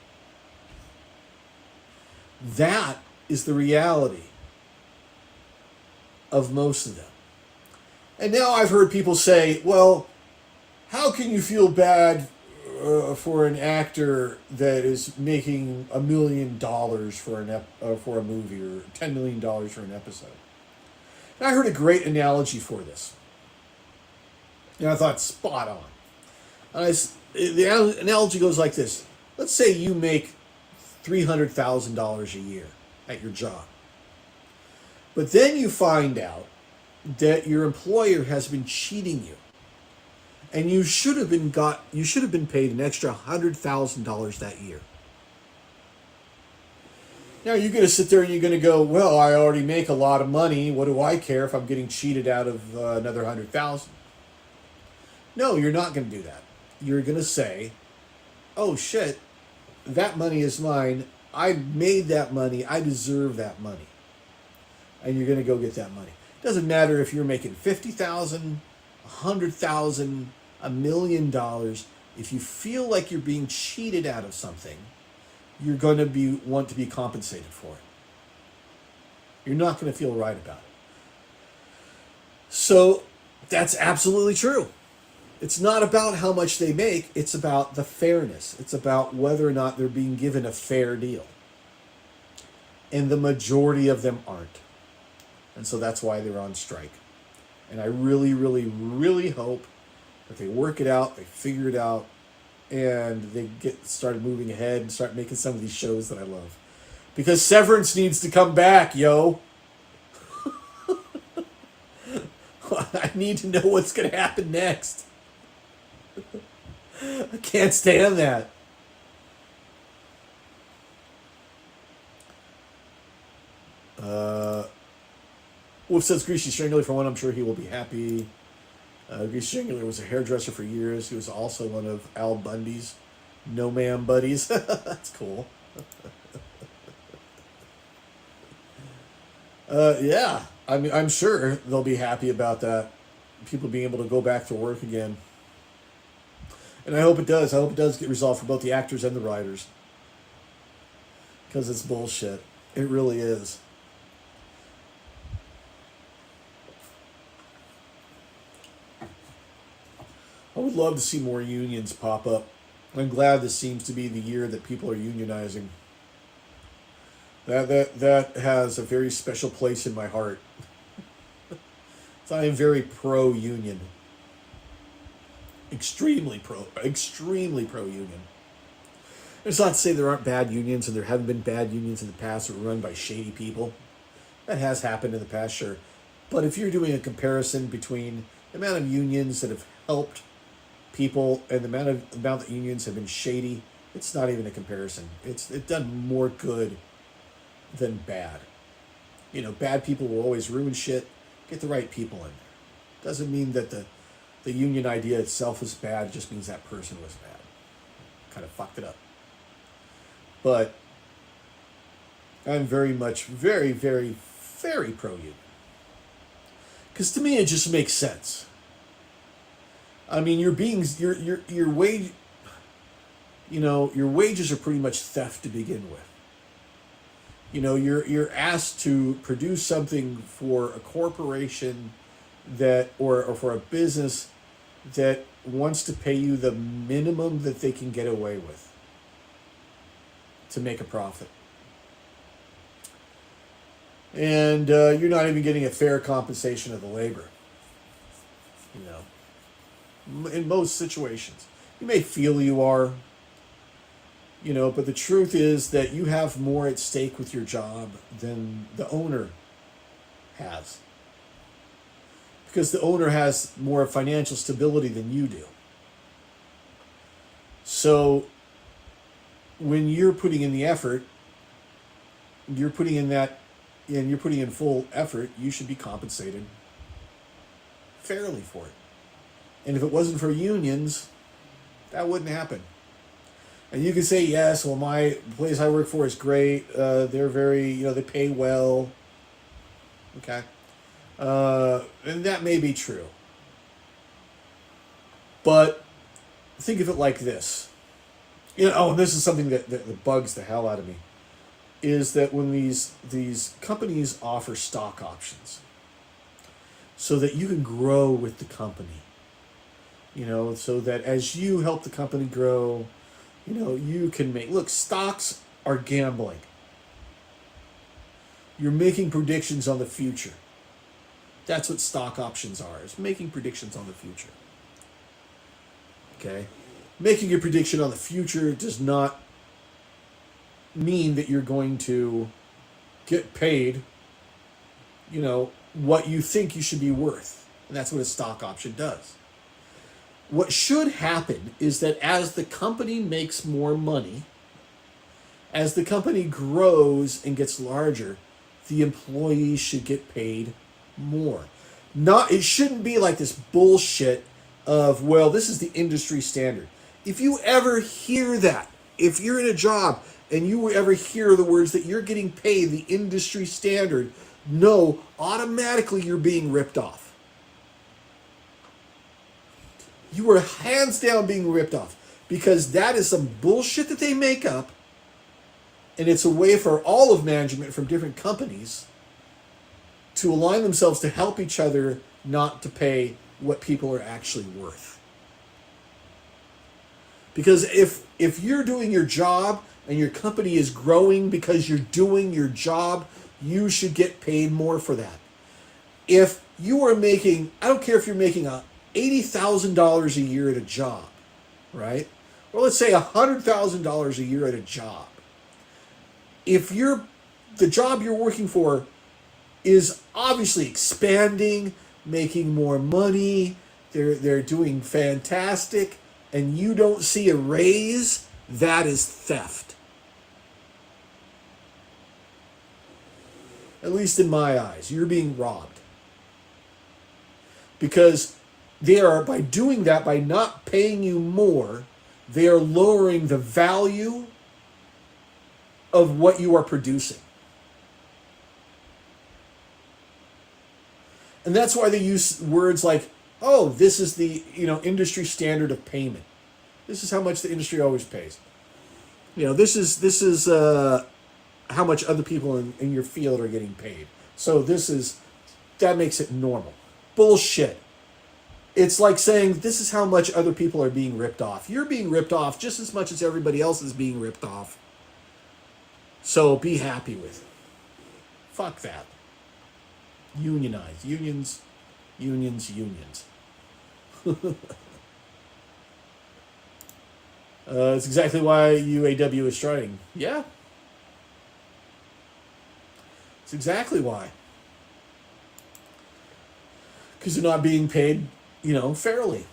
That is the reality of most of them. And now I've heard people say, well, how can you feel bad for an actor that is making $1 million for a movie or $10 million for an episode? And I heard a great analogy for this. And I thought, spot on. The analogy goes like this. Let's say you make $300,000 a year at your job. But then you find out that your employer has been cheating you. And you should have been paid an extra $100,000 that year. Now you're going to sit there and you're going to go, well, I already make a lot of money. What do I care if I'm getting cheated out of another $100,000? No, you're not going to do that. You're going to say, oh shit, that money is mine. I made that money. I deserve that money. And you're going to go get that money. Doesn't matter if you're making $50,000, $100,000, $1 million. If you feel like you're being cheated out of something, you're going to want to be compensated for it. You're not going to feel right about it. So that's absolutely true. It's not about how much they make. It's about the fairness. It's about whether or not they're being given a fair deal. And the majority of them aren't. And so that's why they're on strike. And I really, really, really hope that they work it out, they figure it out, and they get started moving ahead and start making some of these shows that I love. Because Severance needs to come back, yo. I need to know what's going to happen next. I can't stand that. Wolf says Greasy Strangler, for one, I'm sure he will be happy. Greasy Strangler was a hairdresser for years. He was also one of Al Bundy's No Man buddies. That's cool. Yeah, I mean, I'm sure they'll be happy about that. People being able to go back to work again. And I hope it does. I hope it does get resolved for both the actors and the writers. Because it's bullshit. It really is. I would love to see more unions pop up. I'm glad this seems to be the year that people are unionizing. That has a very special place in my heart. So I am very pro-union. Extremely pro-union. It's not to say there aren't bad unions, and there haven't been bad unions in the past that were run by shady people. That has happened in the past, sure. But if you're doing a comparison between the amount of unions that have helped people and the amount that unions have been shady, it's not even a comparison. It's done more good than bad. You know, bad people will always ruin shit. Get the right people in there. Doesn't mean that the union idea itself is bad. It just means that person was bad. Kind of fucked it up. But I'm very very pro-union. Because to me, it just makes sense. I mean, your wage, your wages are pretty much theft to begin with. You know, you're asked to produce something for a corporation that, or for a business that wants to pay you the minimum that they can get away with to make a profit. And you're not even getting a fair compensation of the labor. You know, in most situations. You may feel you are, but the truth is that you have more at stake with your job than the owner has. Because the owner has more financial stability than you do. So when you're putting in the effort, you're putting in full effort, you should be compensated fairly for it. And if it wasn't for unions, That wouldn't happen. And you can say, yes, well, my place I work for is great. They're very, they pay well. Okay. And that may be true. But think of it like this. And this is something that bugs the hell out of me, is that when these companies offer stock options so that you can grow with the company, so that as you help the company grow, you can look, stocks are gambling. You're making predictions on the future. That's what stock options are, is making predictions on the future. Okay? Making a prediction on the future does not mean that you're going to get paid, what you think you should be worth. And that's what a stock option does. What should happen is that as the company makes more money, as the company grows and gets larger, the employees should get paid more. It shouldn't be like this bullshit of, well, this is the industry standard. If you ever hear that, if you're in a job and you ever hear the words that you're getting paid the industry standard, no, automatically you're being ripped off. You are hands down being ripped off, because that is some bullshit that they make up, and it's a way for all of management from different companies to align themselves to help each other not to pay what people are actually worth. Because if you're doing your job and your company is growing because you're doing your job, you should get paid more for that. If you are making, I don't care if you're making $80,000 a year at a job, right? Or let's say $100,000 a year at a job. If the job you're working for is obviously expanding, making more money, they're doing fantastic, and you don't see a raise, that is theft. At least in my eyes, you're being robbed. Because they are, by doing that, by not paying you more, they are lowering the value of what you are producing. And that's why they use words like, oh, this is the industry standard of payment. This is how much the industry always pays. This is how much other people in your field are getting paid. So that makes it normal. Bullshit. It's like saying this is how much other people are being ripped off. You're being ripped off just as much as everybody else is being ripped off. So be happy with it. Fuck that. Unionize. Unions. It's exactly why UAW is striking. Yeah. It's exactly why. Because they're not being paid, fairly.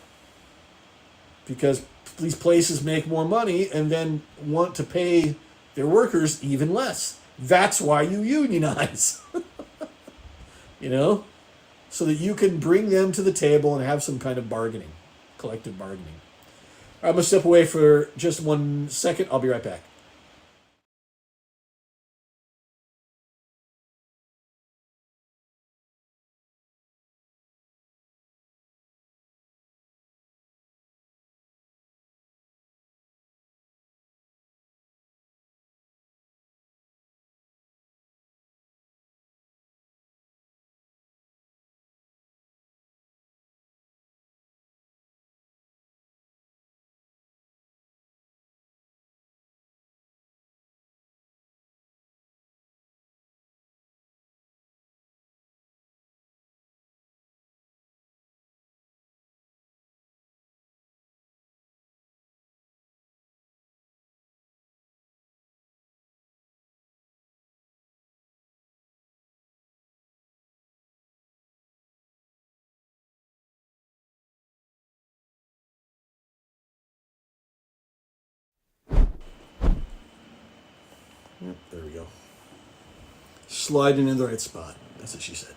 Because these places make more money and then want to pay their workers even less. That's why you unionize. So that you can bring them to the table and have some kind of bargaining, collective bargaining. I'm going to step away for just 1 second. I'll be right back. Yep, there we go. Sliding in the right spot. That's what she said.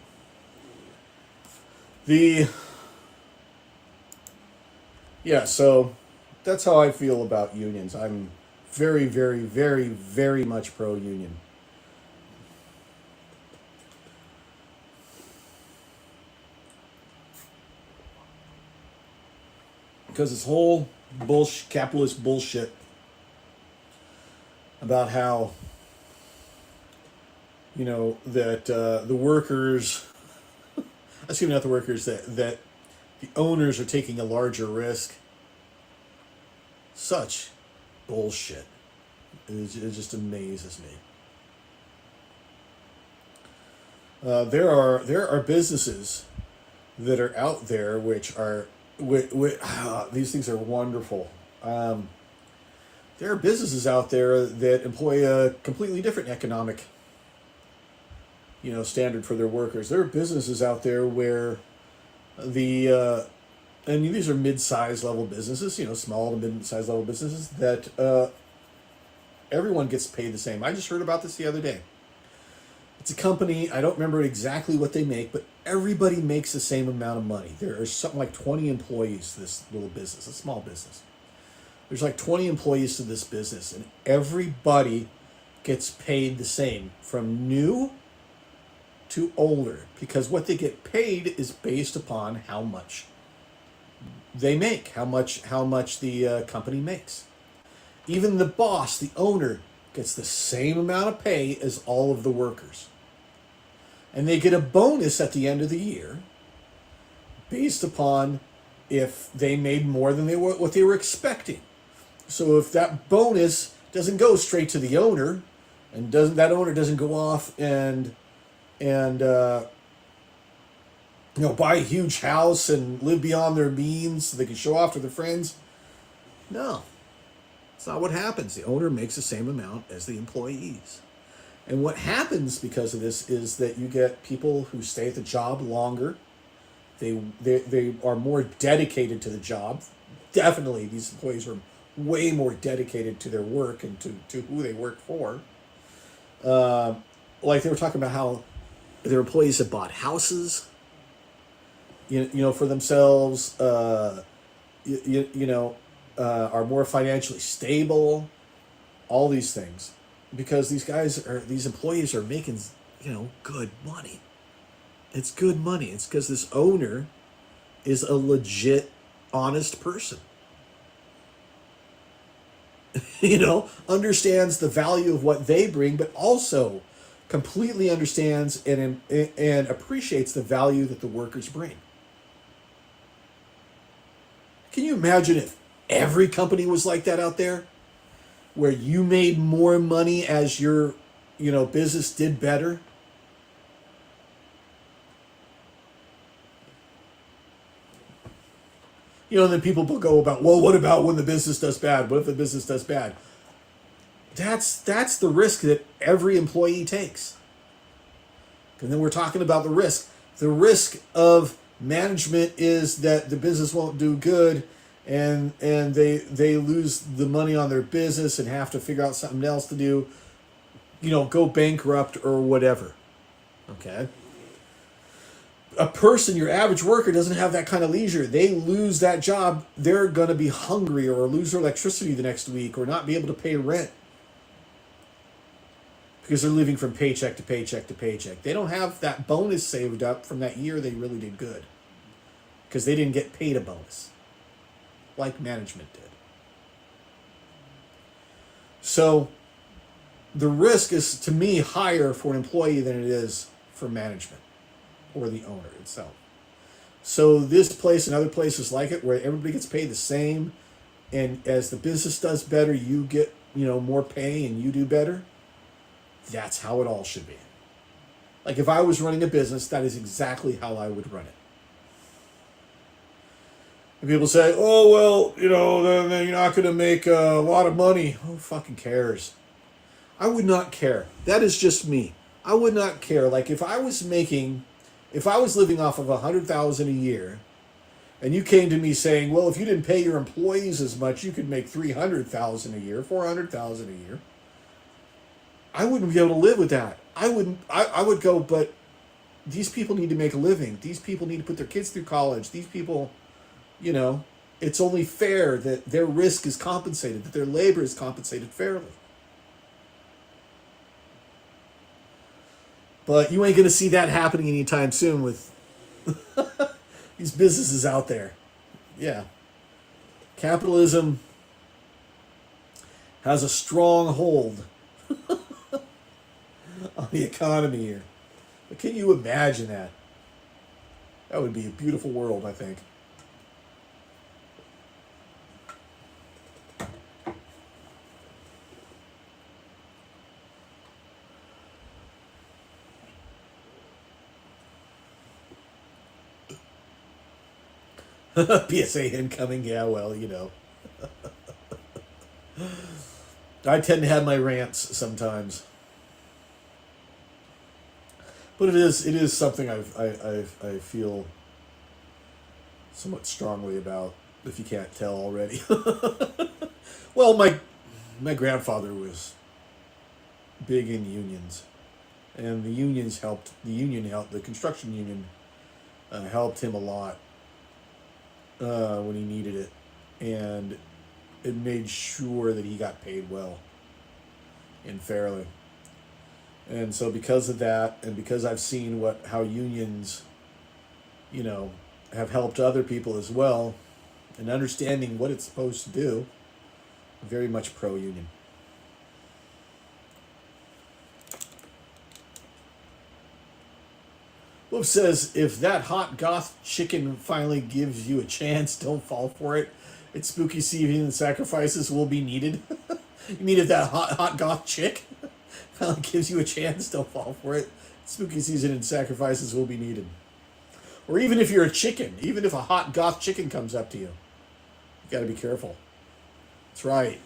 So that's how I feel about unions. I'm very, very, very, very much pro union. Because this whole bullshit, capitalist bullshit about how, that the workers, excuse me, not the workers, that the owners are taking a larger risk. Such bullshit. It just amazes me. There are businesses that are out there which are these things are wonderful. There are businesses out there that employ a completely different economic, standard for their workers. There are businesses out there where and these are mid-sized level businesses, small to mid-sized level businesses that everyone gets paid the same. I just heard about this the other day. It's a company, I don't remember exactly what they make, but everybody makes the same amount of money. There are something like 20 employees to this little business, a small business. There's like 20 employees to this business, and everybody gets paid the same from new to older, because what they get paid is based upon how much they make, how much the company makes. Even the boss, the owner, gets the same amount of pay as all of the workers. And they get a bonus at the end of the year based upon if they made more than what they were expecting. So if that bonus doesn't go straight to the owner, and that owner doesn't go off and buy a huge house and live beyond their means so they can show off to their friends, no. It's not what happens. The owner makes the same amount as the employees. And what happens because of this is that you get people who stay at the job longer. They are more dedicated to the job. Definitely, these employees are way more dedicated to their work and to who they work for. Like they were talking about how their employees have bought houses, for themselves. Are more financially stable, all these things, because these employees are making, good money. It's good money. It's because this owner is a legit, honest person. Understands the value of what they bring, but also completely understands and appreciates the value that the workers bring. Can you imagine if every company was like that out there, where you made more money as your, business did better? Then people will go about, well, what about when the business does bad? What if the business does bad? That's the risk that every employee takes. And then we're talking about the risk. The risk of management is that the business won't do good, and they lose the money on their business and have to figure out something else to do, go bankrupt or whatever. Okay? A person, your average worker, doesn't have that kind of leisure. They lose that job, they're going to be hungry or lose their electricity the next week or not be able to pay rent because they're living from paycheck to paycheck to paycheck. They don't have that bonus saved up from that year they really did good because they didn't get paid a bonus like management did. So the risk is, to me, higher for an employee than it is for management or the owner itself. So this place and other places like it, where everybody gets paid the same, and as the business does better, you get more pay and you do better. That's how it all should be. Like if I was running a business, that is exactly how I would run it. And people say, oh, well, then you're not going to make a lot of money. Who fucking cares? I would not care. That is just me. I would not care. Like if I was living off of $100,000 a year, and you came to me saying, well, if you didn't pay your employees as much, you could make $300,000 a year, $400,000 a year. I wouldn't be able to live with that. I would go, but these people need to make a living. These people need to put their kids through college. These people, It's only fair that their risk is compensated, that their labor is compensated fairly. But you ain't going to see that happening anytime soon with these businesses out there. Yeah. Capitalism has a strong hold on the economy here. But can you imagine that? That would be a beautiful world, I think. PSA incoming, yeah, well, you know. I tend to have my rants sometimes. But it is something I feel somewhat strongly about, if you can't tell already. Well, my grandfather was big in unions, and the construction union helped him a lot when he needed it, and it made sure that he got paid well and fairly. And so because of that, and because I've seen how unions, have helped other people as well, and understanding what it's supposed to do, I'm very much pro-union. Wolf says, if that hot goth chicken finally gives you a chance, don't fall for it. It's spooky season and sacrifices will be needed. You mean if that hot goth chick finally gives you a chance, don't fall for it. Spooky season and sacrifices will be needed. Or even if you're a chicken, even if a hot goth chicken comes up to you, you gotta be careful. That's right.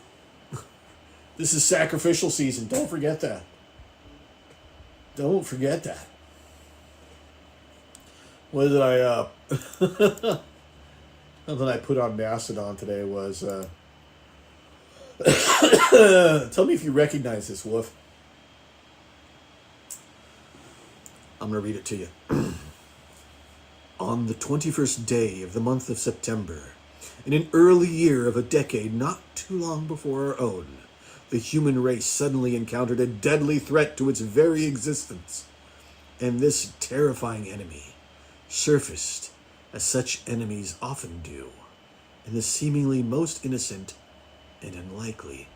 This is sacrificial season. Don't forget that. Don't forget that. What did I something I put on Mastodon today was tell me if you recognize this, Wolf. I'm going to read it to you. On the 21st day of the month of September, in an early year of a decade not too long before our own, the human race suddenly encountered a deadly threat to its very existence. And this terrifying enemy surfaced, as such enemies often do, in the seemingly most innocent and unlikely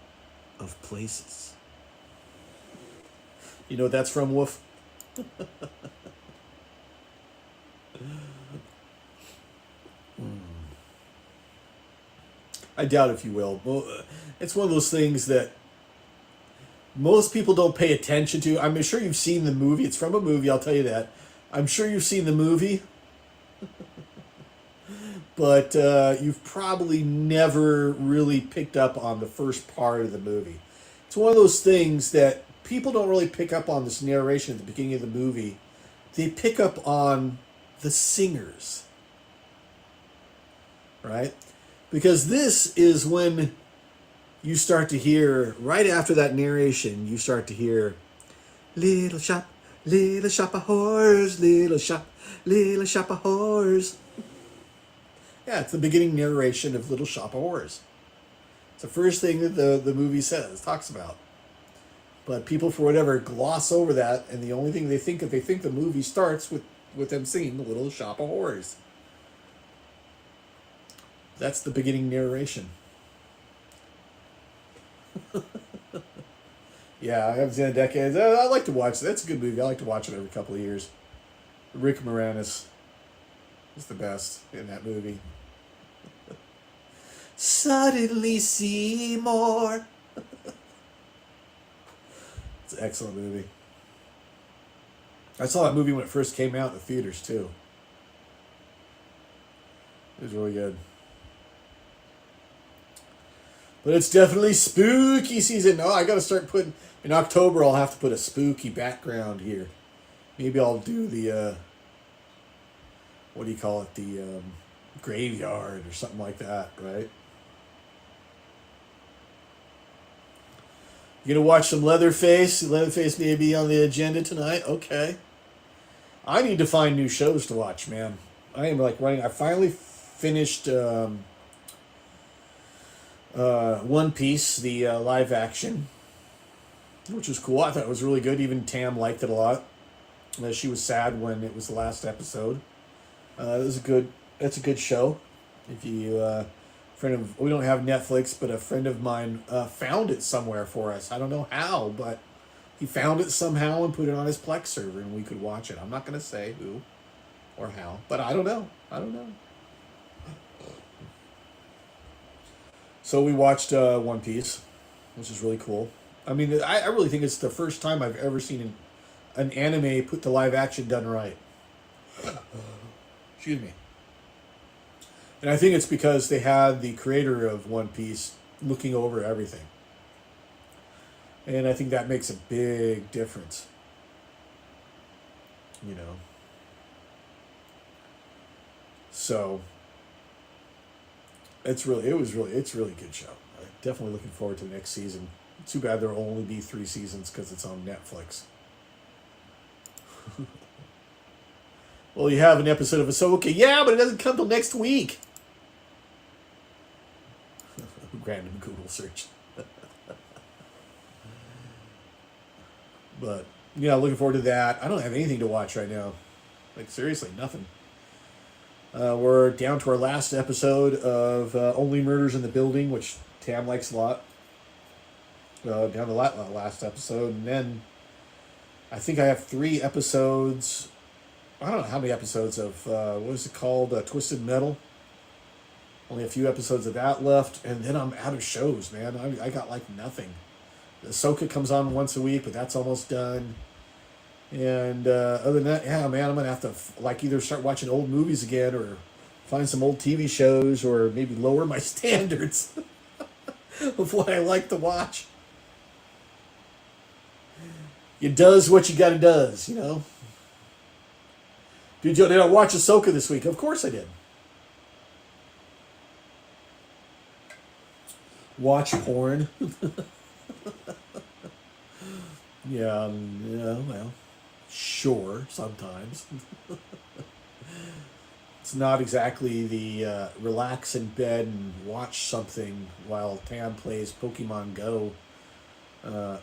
of places. You know what that's from, Wolf? I doubt if you will. Well, it's one of those things that most people don't pay attention to. I'm sure you've seen the movie. It's from a movie, I'll tell you that. I'm sure you've seen the movie. But you've probably never really picked up on the first part of the movie. It's one of those things that people don't really pick up on, this narration at the beginning of the movie. They pick up on the singers. Right? Because this is when you start to hear, right after that narration, you start to hear, little shop of horrors, little shop of horrors. Yeah, it's the beginning narration of Little Shop of Horrors. It's the first thing that the movie talks about. But people, for whatever, gloss over that, and the only thing they think the movie starts with them singing the Little Shop of Horrors. That's the beginning narration. Yeah, I haven't seen it in decades. I like to watch it. That's a good movie. I like to watch it every couple of years. Rick Moranis is the best in that movie. Suddenly Seymour. It's an excellent movie. I saw that movie when it first came out in the theaters, too. It was really good. But it's definitely spooky season. Oh, I got to start putting... In October, I'll have to put a spooky background here. Maybe I'll do the... what do you call it? The graveyard or something like that, right? You gonna watch some Leatherface? Leatherface may be on the agenda tonight. Okay. I need to find new shows to watch, man. I am like running. I finally finished One Piece, the live action, which was cool. I thought it was really good. Even Tam liked it a lot. She was sad when it was the last episode. It was a good. It's a good show. If you friend of we don't have Netflix, but a friend of mine found it somewhere for us. I don't know how, but he found it somehow and put it on his Plex server, and we could watch it. I'm not gonna say who or how, but I don't know. I don't know. So we watched One Piece, which is really cool. I mean, I really think it's the first time I've ever seen an anime put to live action done right. Excuse me. And I think it's because they had the creator of One Piece looking over everything. And I think that makes a big difference. You know. So it's really a good show. I'm definitely looking forward to the next season. Too bad there'll only be 3 seasons because it's on Netflix. Well, you have an episode of Ahsoka. Yeah, but it doesn't come till next week. Random Google search. But yeah, looking forward to that. I don't have anything to watch right now. Like seriously, nothing. We're down to our last episode of Only Murders in the Building, which Tam likes a lot. Down to the last episode, and then I think I have 3 episodes. I don't know how many episodes of what is it called, Twisted Metal. Only a few episodes of that left, and then I'm out of shows, man. I got like nothing. Ahsoka comes on once a week, but that's almost done. And other than that, yeah, man, I'm gonna have to like either start watching old movies again, or find some old TV shows, or maybe lower my standards of what I like to watch. You does what you gotta does, you know. Did I watch Ahsoka this week? Of course I did. Watch porn. Yeah, yeah, well, sure, sometimes. It's not exactly the relax in bed and watch something while Tam plays Pokemon Go uh,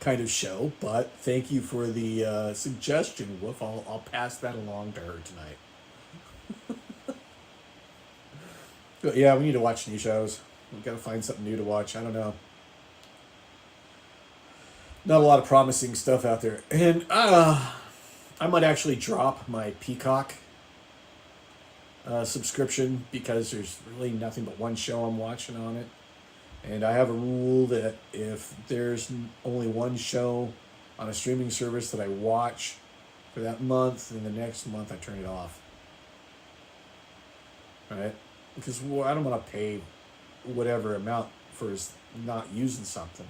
kind of show, but thank you for the suggestion, Wolf. I'll pass that along to her tonight. But yeah, we need to watch new shows. We've got to find something new to watch. I don't know. Not a lot of promising stuff out there. And I might actually drop my Peacock subscription because there's really nothing but one show I'm watching on it. And I have a rule that if there's only one show on a streaming service that I watch for that month, then the next month I turn it off. Right? Because I don't want to pay whatever amount for not using something.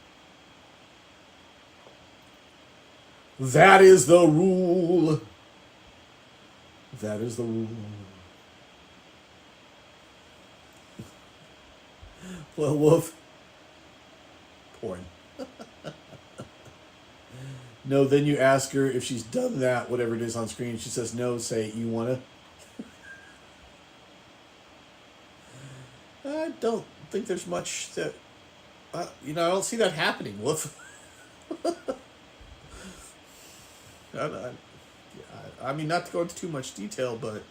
That is the rule. That is the rule. Well, Wolf. Porn. No, then you ask her if she's done that, whatever it is on screen. She says no, say, you wanna? I don't think there's much that, I don't see that happening, Wolf. I, I mean, not to go into too much detail, but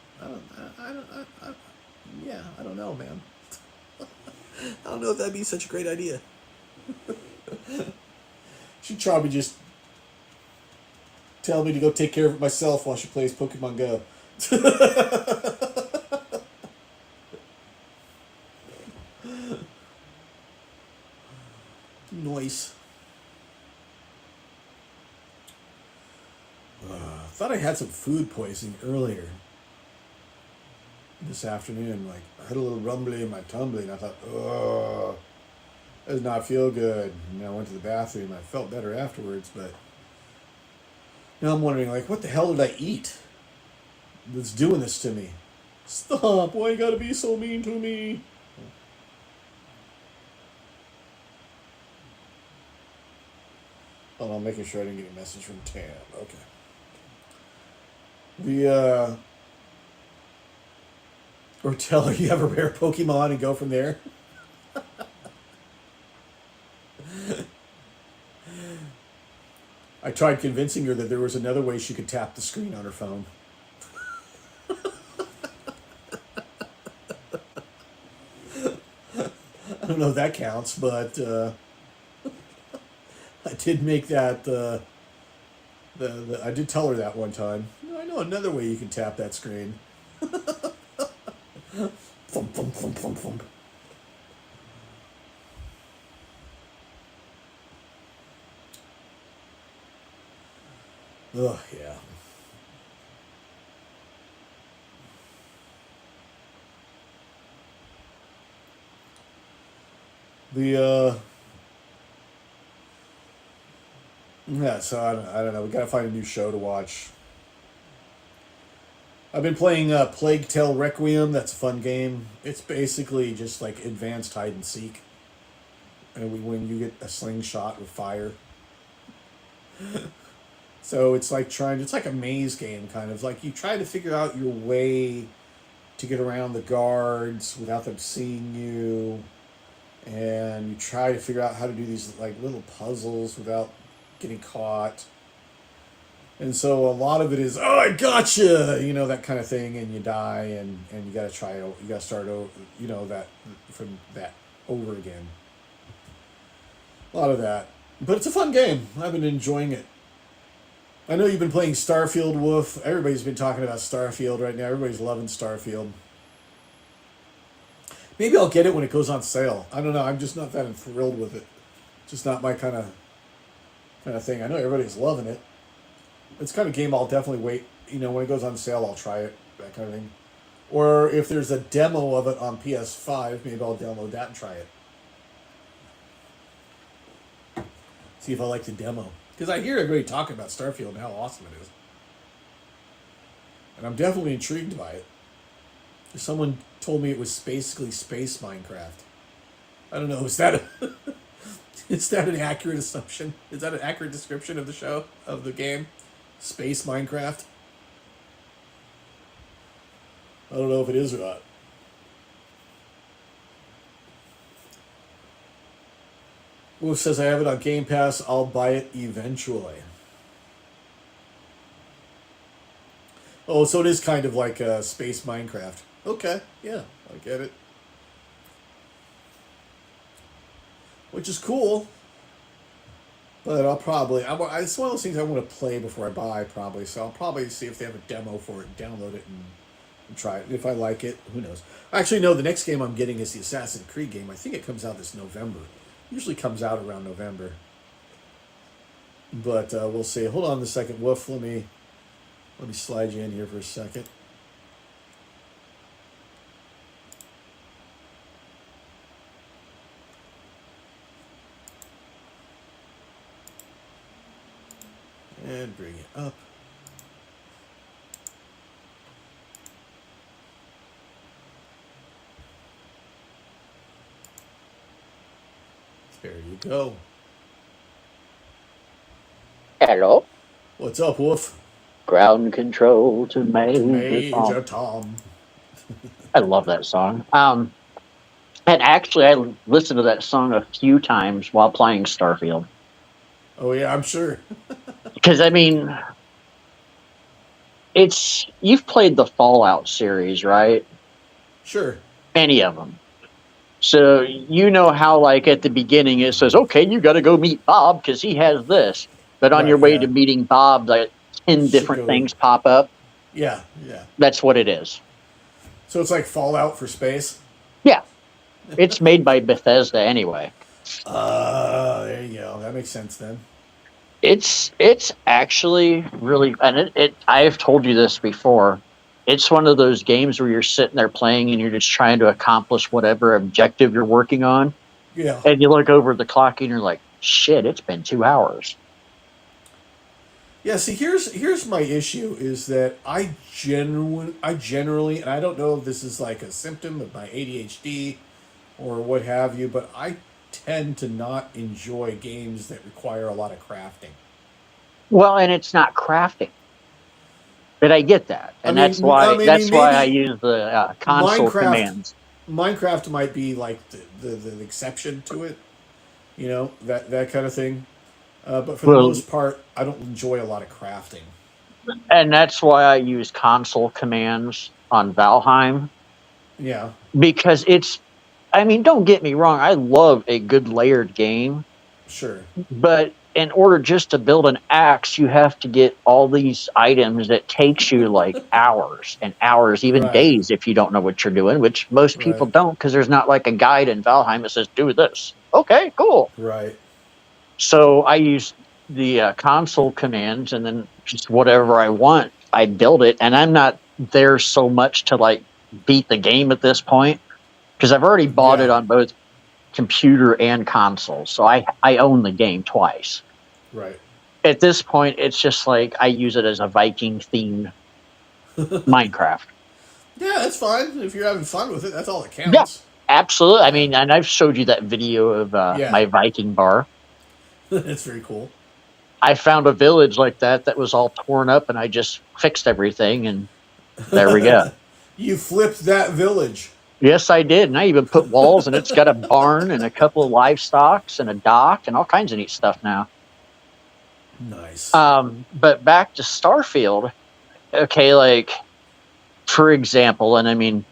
yeah, I don't know, man. I don't know if that'd be such a great idea. She'd probably just tell me to go take care of it myself while she plays Pokemon Go. Nice. Thought I had some food poisoning earlier this afternoon. Like, I had a little rumbly in my tummy, and I thought, oh, that does not feel good. And I went to the bathroom. I felt better afterwards, but now I'm wondering, like, what the hell did I eat that's doing this to me? Stop! Why you gotta be so mean to me? Oh, I'm making sure I didn't get a message from Tam. Okay. Or tell her you have a rare Pokemon and go from there. I tried convincing her that there was another way she could tap the screen on her phone. I don't know if that counts, but I did make that. I did tell her that one time. No, I know another way you can tap that screen. Thump, thump, thump, thump, thump. Oh yeah. The yeah. So I don't know. We gotta find a new show to watch. I've been playing Plague Tale Requiem. That's a fun game. It's basically just like advanced hide and seek, and when you get a slingshot with fire. So it's like it's like a maze game, kind of like you try to figure out your way to get around the guards without them seeing you, and you try to figure out how to do these like little puzzles without getting caught. And so a lot of it is, oh, I gotcha, that kind of thing, and you die, and you got to you got to start over, that from that over again. A lot of that, but it's a fun game. I've been enjoying it. I know you've been playing Starfield, Wolf. Everybody's been talking about Starfield right now. Everybody's loving Starfield. Maybe I'll get it when it goes on sale. I don't know. I'm just not that thrilled with it. Just not my kind of thing. I know everybody's loving it. It's kind of game I'll definitely wait. When it goes on sale, I'll try it. That kind of thing. Or if there's a demo of it on PS5, maybe I'll download that and try it. See if I like the demo. Because I hear everybody talking about Starfield and how awesome it is. And I'm definitely intrigued by it. Someone told me it was basically space Minecraft. I don't know. Is that is that an accurate assumption? Is that an accurate description of the show, of the game? Space Minecraft? I don't know if it is or not. Wolf says I have it on Game Pass. I'll buy it eventually. Oh, so it is kind of like Space Minecraft. Okay, yeah, I get it. Which is cool. But I'll probably... it's one of those things I want to play before I buy, probably. So I'll probably see if they have a demo for it, download it, and try it. If I like it, who knows. Actually, no, the next game I'm getting is the Assassin's Creed game. I think it comes out this November. Usually comes out around November. But we'll see. Hold on a second, Wolf. Let me slide you in here for a second. And bring it up. There you go. Hello. What's up, Wolf? Ground control to Major Tom. I love that song. And actually, I listened to that song a few times while playing Starfield. Oh yeah, I'm sure. Because you've played the Fallout series, right? Sure. Any of them. So you know how, like, at the beginning it says, okay, you got to go meet Bob because he has this. But on your way to meeting Bob, like 10 different things pop up. Yeah. That's what it is. So it's like Fallout for space? Yeah. It's made by Bethesda anyway. There you go. That makes sense then. It's actually really, and I've told you this before. It's one of those games where you're sitting there playing and you're just trying to accomplish whatever objective you're working on. Yeah. And you look over at the clock and you're like, shit, it's been 2 hours. Yeah, see, here's my issue is that I generally, and I don't know if this is like a symptom of my ADHD or what have you, but I tend to not enjoy games that require a lot of crafting. Well, and it's not crafting. But I get that, I and mean, I that's mean, why I maybe use the console Minecraft. commands. Minecraft might be like the exception to it. You know, that kind of thing. But for the Well, most part, I don't enjoy a lot of crafting. and that's why I use console commands on Valheim Yeah, because it's. I mean, don't get me wrong. I love a good layered game, sure. but in order just to build an axe, you have to get all these items that takes you like hours and hours, even Right, days, if you don't know what you're doing. Which most people right, don't, because there's not like a guide in Valheim that says do this. Okay, cool. right. So I use the console commands, and then just whatever I want, I build it. And I'm not there so much to like beat the game at this point because I've already bought it Yeah, on both computer and console. So I own the game twice. right. At this point, it's just like I use it as a Viking themed Minecraft. Yeah, that's fine. If you're having fun with it, that's all that Yeah, counts. absolutely. I Yeah, mean, and I've showed you that video of yeah. my Viking bar. It's very cool. I found a village like that was all torn up, and I just fixed everything, and there we go. You flipped that village. Yes, I did, and I even put walls, and it's got a barn and a couple of livestocks and a dock and all kinds of neat stuff now. Nice. But back to Starfield. Okay, like for example, and I mean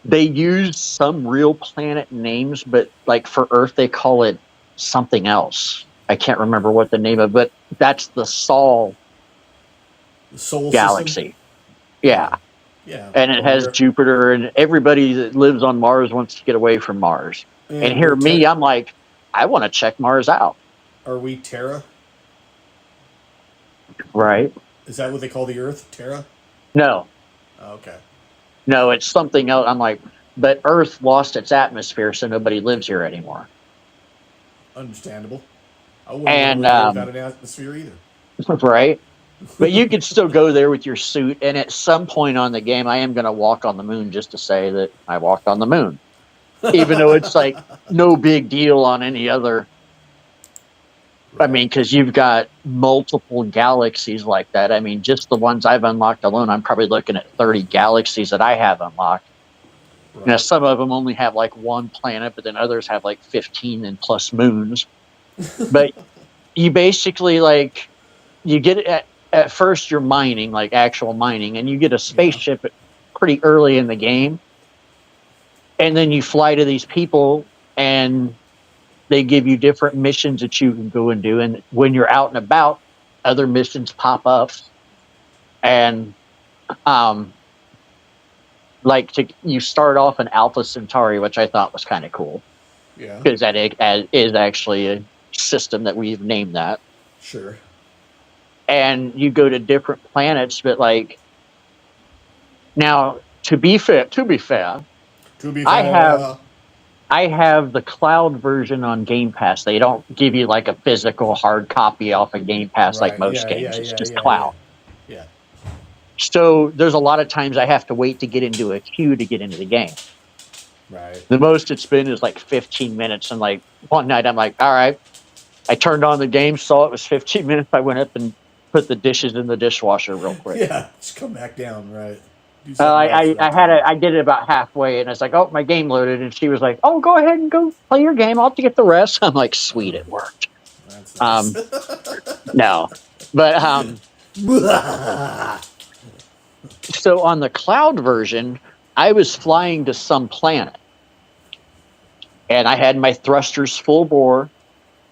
they use some real planet names, but like for Earth they call it something else. I can't remember what the name of, but that's the Sol The soul system. galaxy. Yeah. Yeah. And it has Jupiter, and everybody that lives on Mars wants to get away from Mars. And And here, me, I'm like, I want to check Mars out. are we Terra? Right? Is that what they call the Earth? Terra? No, Oh, okay. no, it's something else. I'm like, but Earth lost its atmosphere, so nobody lives here anymore. Understandable. I wouldn't And, want to live without an atmosphere either. right? But you could still go there with your suit. And at some point on the game, I am going to walk on the moon just to say that I walked on the moon, even though it's like no big deal on any other. I mean, because you've got multiple galaxies like that. I mean, just the ones I've unlocked alone, I'm probably looking at 30 galaxies that I have unlocked. Right. Now, some of them only have like one planet, but then others have like 15 and plus moons. But you basically like, you get it at first, you're mining, like actual mining, and you get a spaceship pretty early in the game. And then you fly to these people, and they give you different missions that you can go and do. And when you're out and about, other missions pop up. And you start off in Alpha Centauri, which I thought was kind of cool. Yeah. Because that is actually a system that we've named that. Sure. And you go to different planets, but like now, to be fair, I have the cloud version on Game Pass. They don't give you like a physical hard copy off of Game Pass like most games. It's just cloud. Yeah. So there's a lot of times I have to wait to get into a queue to get into the game. Right. The most it's been is like 15 minutes. And like one night I'm like, all right. I turned on the game, saw it was 15 minutes. I went up and put the dishes in the dishwasher real quick. Yeah. Just come back down. Right. I did it about halfway, and I was like, "Oh, my game loaded," and she was like, "Oh, go ahead and go play your game. I'll have to get the rest." I'm like, "Sweet, it worked." That's nice. No, but so on the cloud version, I was flying to some planet, and I had my thrusters full bore,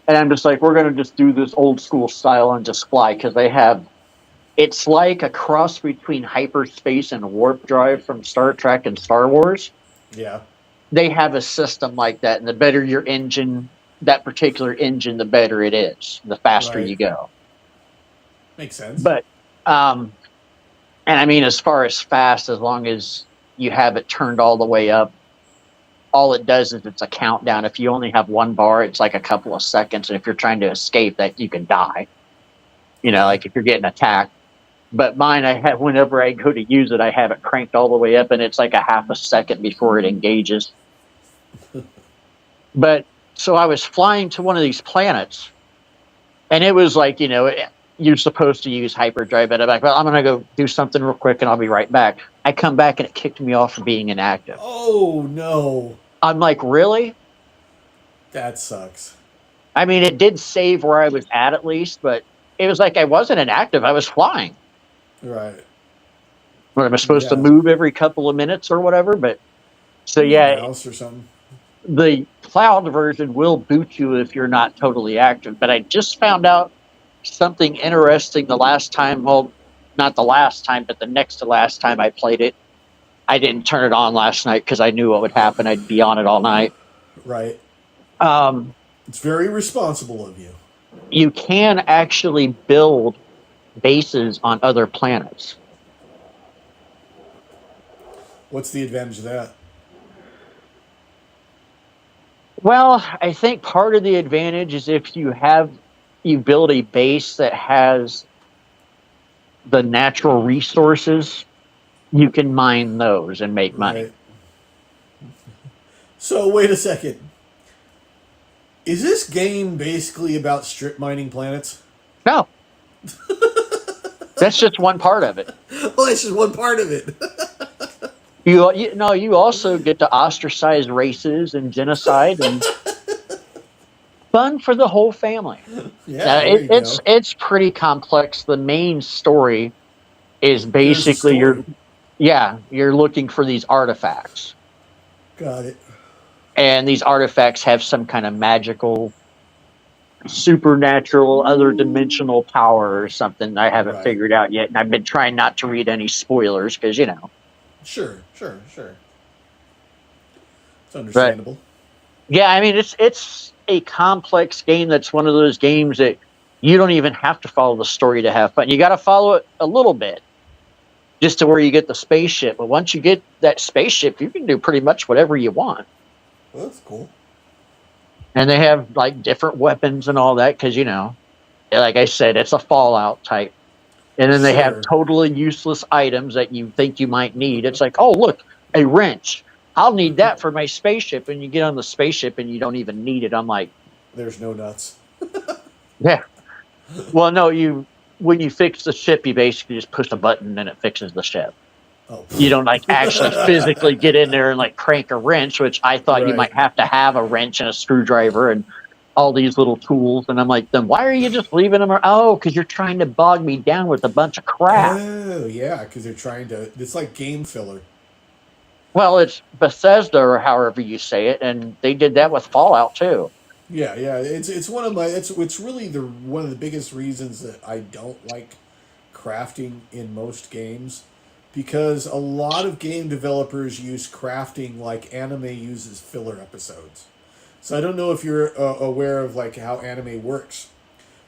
and I'm just like, "We're gonna just do this old school style and just fly," because they have. It's like a cross between hyperspace and warp drive from Star Trek and Star Wars. Yeah. They have a system like that, and the better your engine, that particular engine, the better it is, the faster you go. Makes sense. But, and I mean, as far as fast, as long as you have it turned all the way up, all it does is it's a countdown. If you only have one bar, it's like a couple of seconds, and if you're trying to escape that, you can die. You know, like if you're getting attacked. But mine, whenever I go to use it, I have it cranked all the way up, and it's like a half a second before it engages. But so I was flying to one of these planets, and it was like, you're supposed to use hyperdrive, and I'm like, well, I'm gonna go do something real quick, and I'll be right back. I come back and it kicked me off for being inactive. Oh no, I'm like, really? that sucks. I mean, it did save where I was at least, but it was like I wasn't inactive. I was flying. Right. What am I supposed to Yeah. move every couple of minutes or whatever? But so Move your yeah, mouse or something. the cloud version will boot you if you're not totally active. But I just found out something interesting the last time. Well, not the last time, but the next to last time I played it. I didn't turn it on last night because I knew what would happen. I'd be on it all night. Right. Um, It's very responsible of you. you can actually build bases on other planets. What's the advantage of that? Well, I think part of the advantage is if you build a base that has the natural resources, you can mine those and make money. Right. So wait a second. Is this game basically about strip mining planets? No, that's just one part of it. Well, that's just one part of it. You know, you also get to ostracize races and genocide and fun for the whole family. Yeah, there you go. It's pretty complex. The main story is There's a basically story. you're looking for these artifacts. Got it. And these artifacts have some kind of magical, supernatural, other dimensional power or something I haven't Right. figured out yet. And I've been trying not to read any spoilers because, you know. Sure. It's understandable. Yeah, I mean, it's a complex game that's one of those games that you don't even have to follow the story to have fun. You got to follow it a little bit just to where you get the spaceship. But once you get that spaceship, you can do pretty much whatever you want. Well, that's cool. And they have like different weapons and all that because, you know, like I said, it's a Fallout type. And then they have Sure. totally useless items that you think you might need. It's like, oh, look, a wrench. I'll need that for my spaceship. And you get on the spaceship and you don't even need it. I'm like, There's no nuts. yeah. Well, no, when you fix the ship, you basically just push a button and it fixes the ship. Oh. You don't like actually physically get in there and like crank a wrench, which I thought you Right. might have to have a wrench and a screwdriver and all these little tools. And I'm like, then why are you just leaving them? Oh, because you're trying to bog me down with a bunch of crap. Oh, yeah, because they're trying to. It's like game filler. Well, it's Bethesda or however you say it, and they did that with Fallout too. Yeah. It's one of my. It's really the one of the biggest reasons that I don't like crafting in most games, because a lot of game developers use crafting like anime uses filler episodes. So I don't know if you're aware of like how anime works,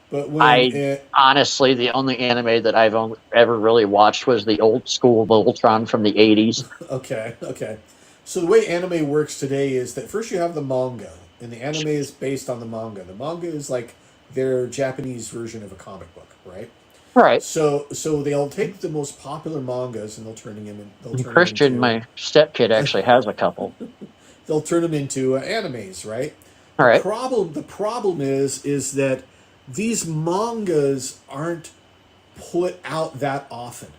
but when Honestly, the only anime that I've ever really watched was the old school Voltron from the 80s. okay. So the way anime works today is that first you have the manga, and the anime is based on the manga. The manga is like their Japanese version of a comic book, right? Right. So they'll take the most popular mangas and they'll turn them in. Christian, my stepkid, actually has a couple. They'll turn them into animes, right? All right. The problem is that these mangas aren't put out that often,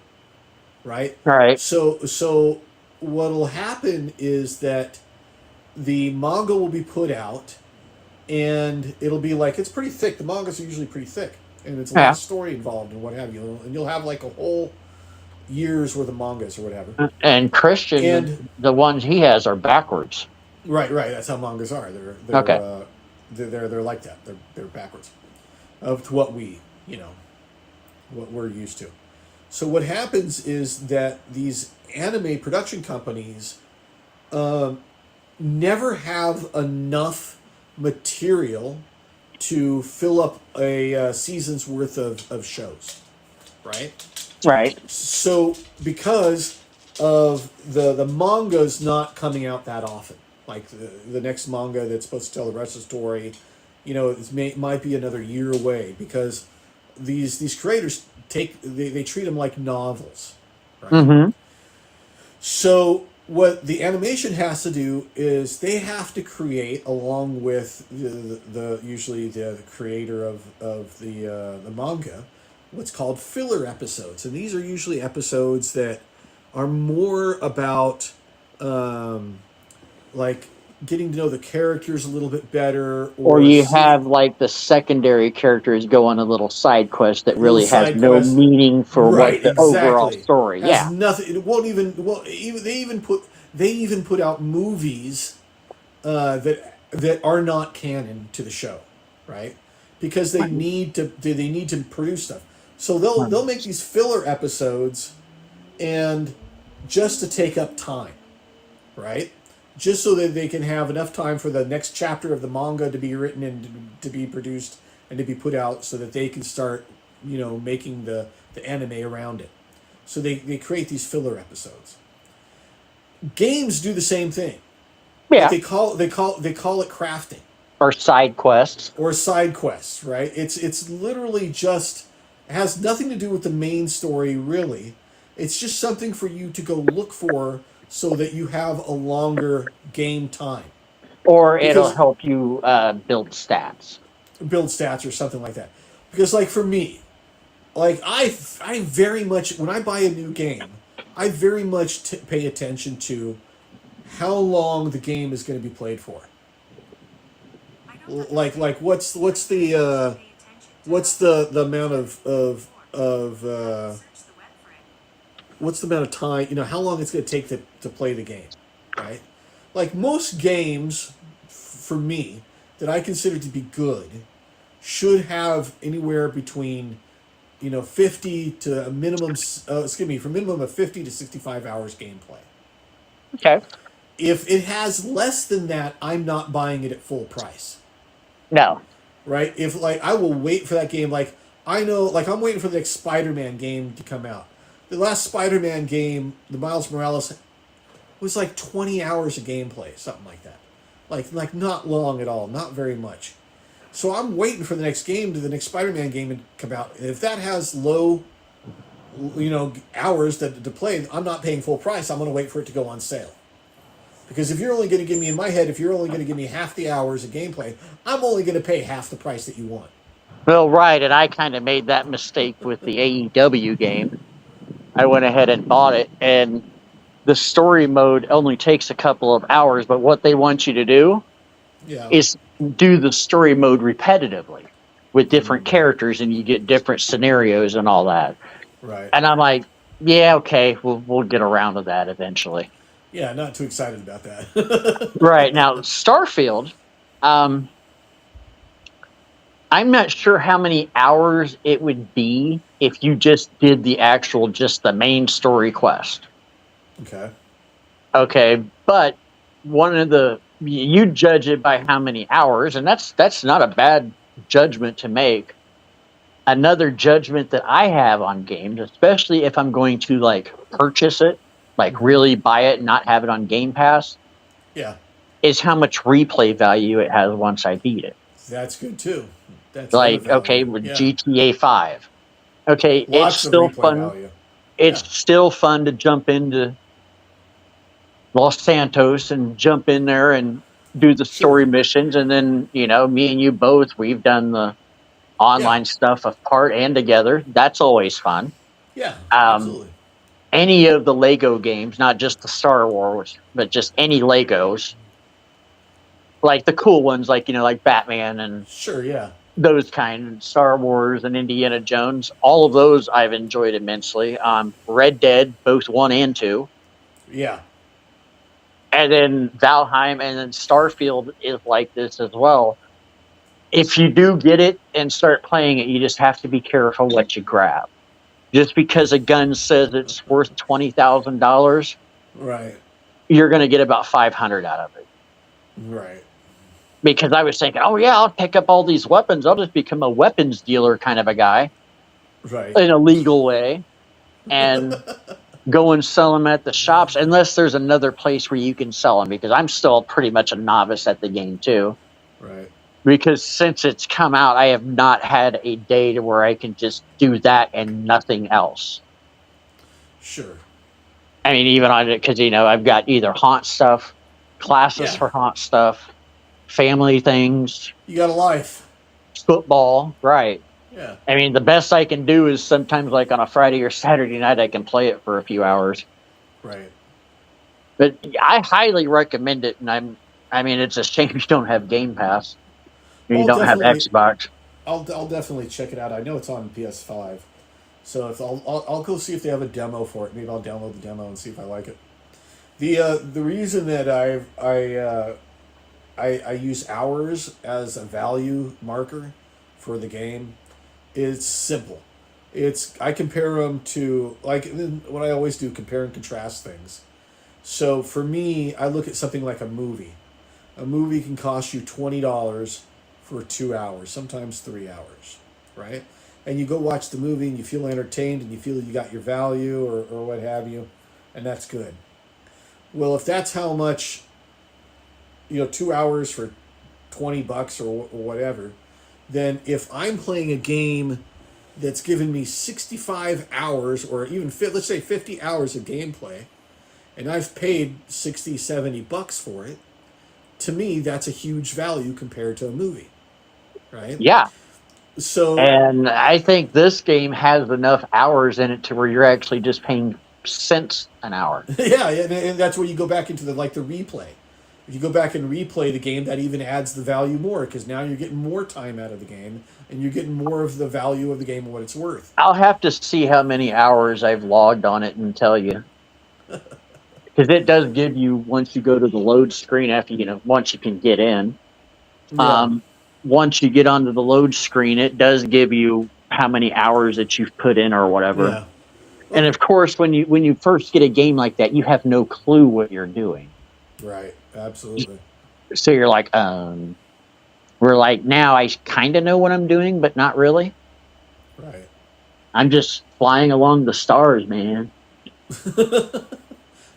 right? All right. So what'll happen is that the manga will be put out, and it'll be like it's pretty thick. The mangas are usually pretty thick, and it's a lot of story involved and what have you. And you'll have like a whole year's worth of mangas or whatever. And Christian, the ones he has are backwards. Right. That's how mangas are. They're okay. They're like that. They're backwards of to what what we're used to. So what happens is that these anime production companies never have enough material to fill up a season's worth of shows, right? Right. So because of the manga's not coming out that often, like the next manga that's supposed to tell the rest of the story, it might be another year away because these creators they treat them like novels, right? Mm-hmm. So what the animation has to do is they have to create, along with the usually the creator of the manga, what's called filler episodes, and these are usually episodes that are more about um, like getting to know the characters a little bit better, Or or you see have like the secondary characters go on a little side quest that little really has side no quests. meaning for what Right, the overall exactly. story. Has Yeah. nothing. It won't even. Well, even they even put out movies that are not canon to the show, right? Because they need to produce stuff. So they'll make these filler episodes, and just to take up time, right? Just so that they can have enough time for the next chapter of the manga to be written and to be produced and to be put out, so that they can start, making the anime around it. So they create these filler episodes. Games do the same thing, but Yeah. they call it crafting Or side quests. or side quests, right? It's literally just, it has nothing to do with the main story really. It's just something for you to go look for so that you have a longer game time. Or it'll Because help you build stats. build stats or something like that. Because like for me, like I very much, when I buy a new game, I very much pay attention to how long the game is going to be played for. Like what's the amount of what's the amount of time, how long it's going to take to play the game, right? Like most games, for me, that I consider to be good, should have anywhere between 50 to a minimum, excuse me, from minimum of 50 to 65 hours gameplay. Okay. If it has less than that, I'm not buying it at full price, No. right? If like I will wait for that game, like I know, like I'm waiting for the next Spider-Man game to come out. The last Spider-Man game, the Miles Morales, was like 20 hours of gameplay, something like that. Like not long at all, not very much. So I'm waiting for the next game, to the next Spider-Man game to come out. And if that has low, hours to play, I'm not paying full price. I'm going to wait for it to go on sale. Because if you're only going to give me, in my head, if you're only going to give me half the hours of gameplay, I'm only going to pay half the price that you want. Well, right, and I kind of made that mistake with the AEW game. I went ahead and bought it, and the story mode only takes a couple of hours, but what they want you to do Yeah. is do the story mode repetitively with different characters, and you get different scenarios and all that. Right. And I'm like, yeah, okay, we'll get around to that eventually. Yeah, not too excited about that. Right now, Starfield. Um, I'm not sure how many hours it would be if you just did just the main story quest. Okay. Okay, but you judge it by how many hours, and that's not a bad judgment to make. Another judgment that I have on games, especially if I'm going to like purchase it, like really buy it and not have it on Game Pass, Yeah. is how much replay value it has once I beat it. That's good too. That's Like, okay, value. with Yeah. GTA 5. Okay, it's Lots of still replay fun. value. It's still fun to jump into Los Santos and jump in there and do the story missions. And then, me and you both, we've done the online stuff apart and together. That's always fun. Yeah, Um, absolutely. any of the Lego games, not just the Star Wars, but just any Legos, like the cool ones, like Batman and Sure, yeah. those kind, Star Wars and Indiana Jones, all of those I've enjoyed immensely. Red Dead, both 1 and 2. Yeah. And then Valheim and then Starfield is like this as well. If you do get it and start playing it, you just have to be careful what you grab. Just because a gun says it's worth $20,000, Right. you're going to get about 500 out of it. Right. Because I was thinking, oh yeah, I'll pick up all these weapons. I'll just become a weapons dealer kind of a guy Right. in a legal way, and go and sell them at the shops, unless there's another place where you can sell them. Because I'm still pretty much a novice at the game too. Right. Because since it's come out, I have not had a day to where I can just do that and nothing else. Sure. I mean, even on it, because I've got either haunt stuff, classes for haunt stuff, family things, You got a life. football, right? Yeah. I mean, the best I can do is sometimes, like on a Friday or Saturday night, I can play it for a few hours. Right. But I highly recommend it, and I mean, it's a shame you don't have Game Pass. You Well, don't have definitely. Xbox. I'll definitely check it out. I know it's on PS5, so if I'll go see if they have a demo for it. Maybe I'll download the demo and see if I like it. The reason that I use hours as a value marker for the game is simple. It's I compare them to like what I always do, compare and contrast things. So for me, I look at something like a movie. A movie can cost you $20 for 2 hours, sometimes 3 hours, right? And you go watch the movie and you feel entertained and you feel you got your value or what have you, and that's good. Well, if that's how much, 2 hours for $20 or whatever, then if I'm playing a game that's given me 65 hours or even let's say 50 hours of gameplay, and I've paid 60, $70 for it, to me, that's a huge value compared to a movie, right? Yeah, So, and I think this game has enough hours in it to where you're actually just paying cents an hour. yeah, and that's where you go back into the replay. If you go back and replay the game, that even adds the value more because now you're getting more time out of the game and you're getting more of the value of the game and what it's worth. I'll have to see how many hours I've logged on it and tell you. Because it does give you, once you go to the load screen, after, once you can get in, Yeah, um, once you get onto the load screen, it does give you how many hours that you've put in or whatever. yeah. And of course, when you first get a game like that, you have no clue what you're doing. Right, absolutely. So you're like, we're like, now I kind of know what I'm doing, but not really. Right. I'm just flying along the stars, man.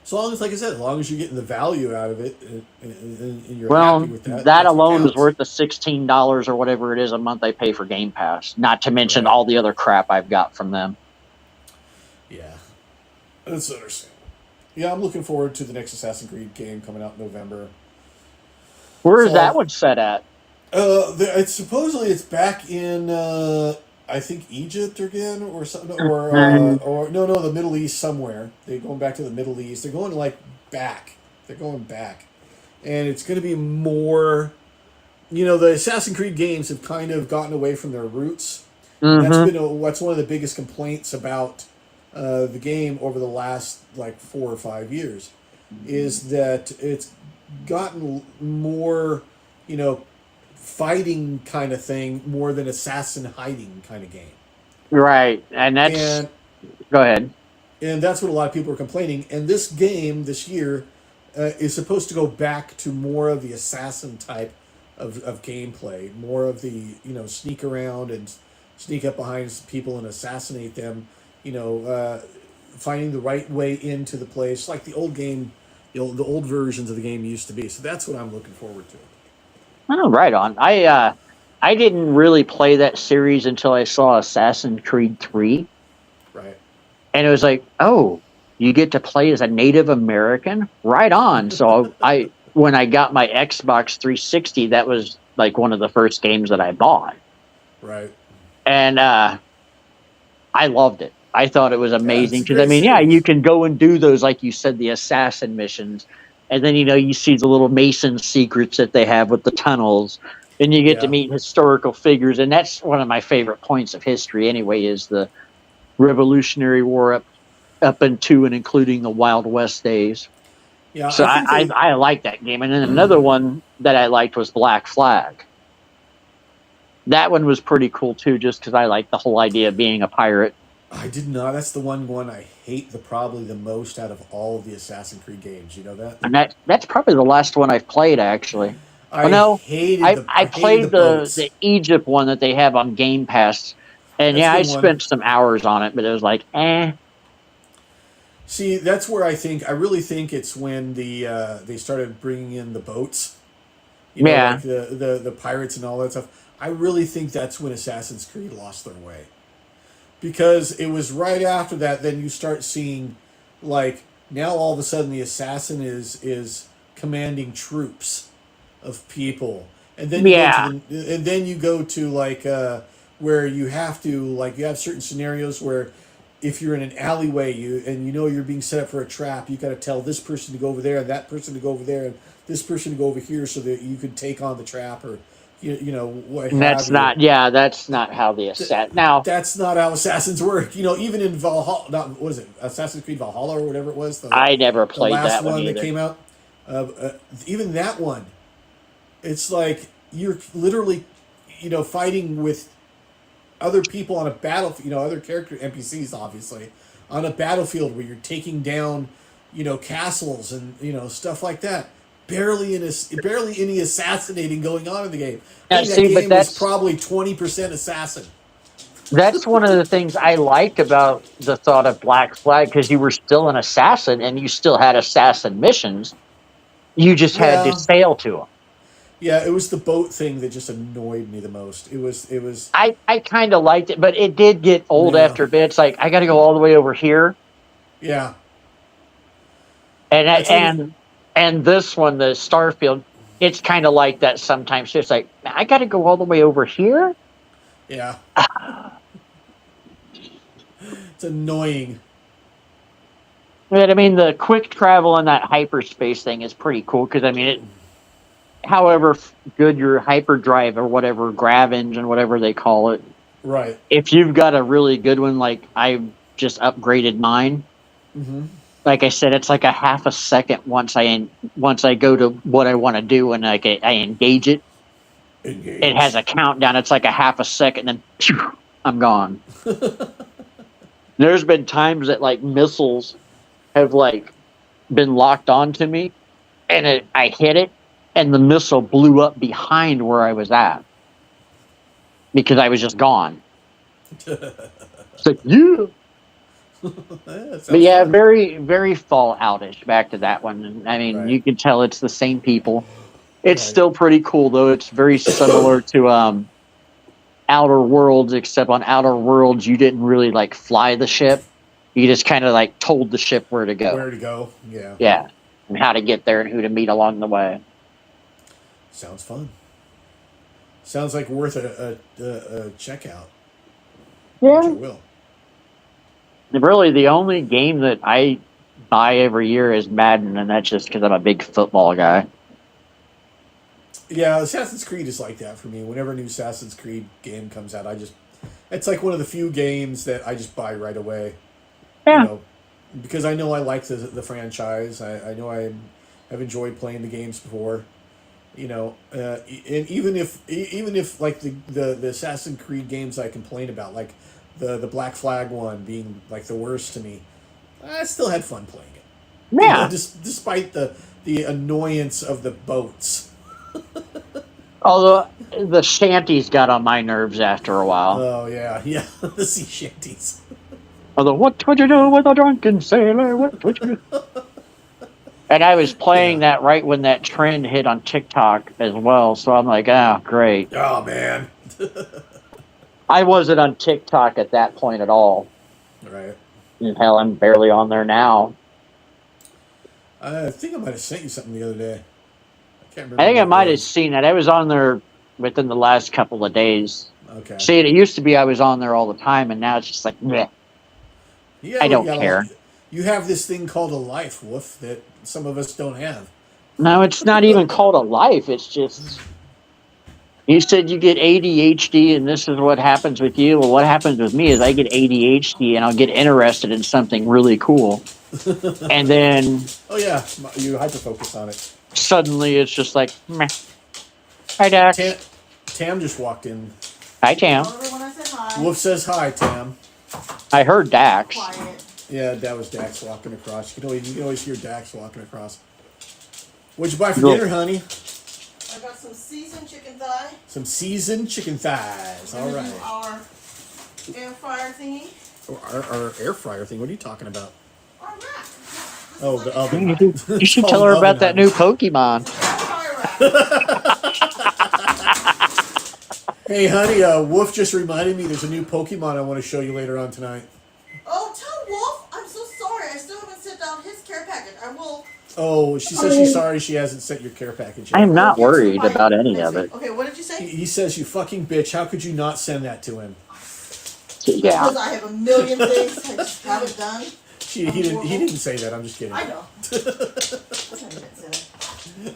So long as, like I said, as long as you're getting the value out of it and you're happy Well, with that, that that's what alone is counts. worth the $16 or whatever it is a month I pay for Game Pass. Not to mention Right. all the other crap I've got from them. Yeah. That's understandable. Yeah, I'm looking forward to the next Assassin's Creed game coming out in November. Where is that So, one set at? it's supposedly it's back in I think Egypt again or something Um, or no the Middle East somewhere. They're going back to the Middle East. They're going like back. They're going back, and it's going to be more. The Assassin's Creed games have kind of gotten away from their roots, and mm-hmm. what's one of the biggest complaints about the game over the last like 4 or 5 years is that it's gotten more, you know, fighting kind of thing more than assassin hiding kind of game. Right, and that's And go ahead. that's what a lot of people are complaining. And this game this year is supposed to go back to more of the assassin type of gameplay, more of the sneak around and sneak up behind people and assassinate them. You know, finding the right way into the place, like the old game, the old versions of the game used to be. So that's what I'm looking forward to. Oh, right on. I didn't really play that series until I saw Assassin's Creed 3, Right. and it was like, oh, you get to play as a Native American? Right on. So I when I got my Xbox 360, that was like one of the first games that I bought. Right. And I loved it. I thought it was Yeah, it's amazing a because I great mean, yeah, you series. can go and do those, like you said, the assassin missions, and then you see the little Mason secrets that they have with the tunnels, and you get to Yeah. meet historical figures, and that's one of my favorite points of history. Anyway, is the Revolutionary War up into and including the Wild West days. Yeah, So I I think I, they. I like that game, and then another one that I liked was Black Flag. That one was pretty cool too, just because I like the whole idea of being a pirate. I did not. That's the one I hate probably the most out of all of the Assassin's Creed games. You know that? And that's probably the last one I've played actually. Oh no, I I hated the played the boats. Egypt one that they have on Game Pass, and That's a yeah, I good one. spent some hours on it, but it was like, eh, See, that's where I really think it's when they started bringing in the boats. yeah, Like the pirates and all that stuff. I really think that's when Assassin's Creed lost their way because it was right after that. Then you start seeing, like now all of a sudden the assassin is commanding troops of people, and then you go to yeah, and then you go to like where you have to like you have certain scenarios where if you're in an alleyway and you know you're being set up for a trap, you got to tell this person to go over there and that person to go over there and this person to go over here so that you could take on the trap or you know what And have that's you. not, yeah, that's not how the assassin. Now, That's not how assassins work. You know, even in Valhalla, not what was it, Assassin's Creed Valhalla or whatever it was, I never the played last that one one that either. came out. Even that one, it's like you're literally, you know, fighting with other people on a battlefield. You know, other character NPCs, obviously, on a battlefield where you're taking down, you know, castles and you know stuff like that. Barely any assassinating going on in the game. I Now, think that see, but game was probably 20% assassin. that's one of the things I liked about the thought of Black Flag, because you were still an assassin and you still had assassin missions. You just had to Yeah, sail to them. yeah. It was the boat thing that just annoyed me the most. It was. I kind of liked it, but it did get old Yeah, after a bit. It's like I got to go all the way over here, yeah. and It's one. and this one, the Starfield, it's kind of like that sometimes. It's like I got to go all the way over here. Yeah, it's annoying. But I mean, the quick travel in that hyperspace thing is pretty cool because I mean, however good your hyperdrive or whatever grav engine, whatever they call it, Right. if you've got a really good one, like I just upgraded mine. Mm-hmm. Like I said, it's like a half a second once I go to what I want to do and like I engage it. It has Engage. a countdown. It's like a half a second, then phew, I'm gone. There's been times that like missiles have like been locked onto me, and I hit it, and the missile blew up behind where I was at because I was just gone. It's like yeah. That But sounds yeah, fun. very, very Falloutish. Back to that one. And, I mean, Right. you can tell it's the same people. It's Right. still pretty cool, though. It's very similar to Outer Worlds, except on Outer Worlds, you didn't really like fly the ship. You just kind of like told the ship where to go. Where to go? Yeah. Yeah, and how to get there and who to meet along the way. Sounds fun. Sounds like worth a checkout, which I Yeah. will. Really, the only game that I buy every year is Madden, and that's just because I'm a big football guy. Yeah, Assassin's Creed is like that for me. Whenever a new Assassin's Creed game comes out, it's like one of the few games that I just buy right away. You Yeah. know, because I know I like the franchise. I know have enjoyed playing the games before. You know, and even if like the Assassin's Creed games I complain about, like the Black Flag one being like the worst to me, I still had fun playing it. You know, Yeah. despite the annoyance of the boats. Although the shanties got on my nerves after a while. Oh yeah, yeah, the sea shanties. Although, what would you do with a drunken sailor? What would you do? And I was playing Yeah. that right when that trend hit on TikTok as well. So I'm like, oh, great. Oh man. I wasn't on TikTok at that point at all. Right. And hell, I'm barely on there now. I think I might have sent you something the other day. I can't remember. I think I what it might have was. seen that. I was on there within the last couple of days. Okay. See, it used to be I was on there all the time, and now it's just like, meh. Yeah, I well, don't care. You have this thing called a life, Wolf, that some of us don't have. No, it's not even called a life. It's just you said you get ADHD and this is what happens with you. Well, what happens with me is I get ADHD and I'll get interested in something really cool. And then Oh yeah, you hyper focus on it. suddenly it's just like, meh. Hi, Dax. Tam just walked in. Hi, Tam. Tell everyone I said hi. Wolf says hi, Tam. I heard Dax. Quiet. Yeah, that was Dax walking across. You can always hear Dax walking across. What'd you buy for Cool. dinner, honey? I got some seasoned chicken thigh. Some seasoned chicken thighs. All We're gonna right. do our air fryer thingy. Our air fryer thing. What are you talking about? Our rack. This Oh, is the like oven. You should tell her about that new Pokemon. an air fryer rack. Hey, honey, Wolf just reminded me there's a new Pokemon I want to show you later on tonight. Oh, tell Wolf I'm so sorry. I still haven't sent out his care package. I will Oh, she says she's sorry she hasn't sent your care package I yet. am not We'll get to worried by about any next of week. it. Okay, what did you say? He says, you fucking bitch, how could you not send that to him? Yeah. Because I have a million things I just haven't done. He didn't say that, I'm just kidding. I know. That's not even silly.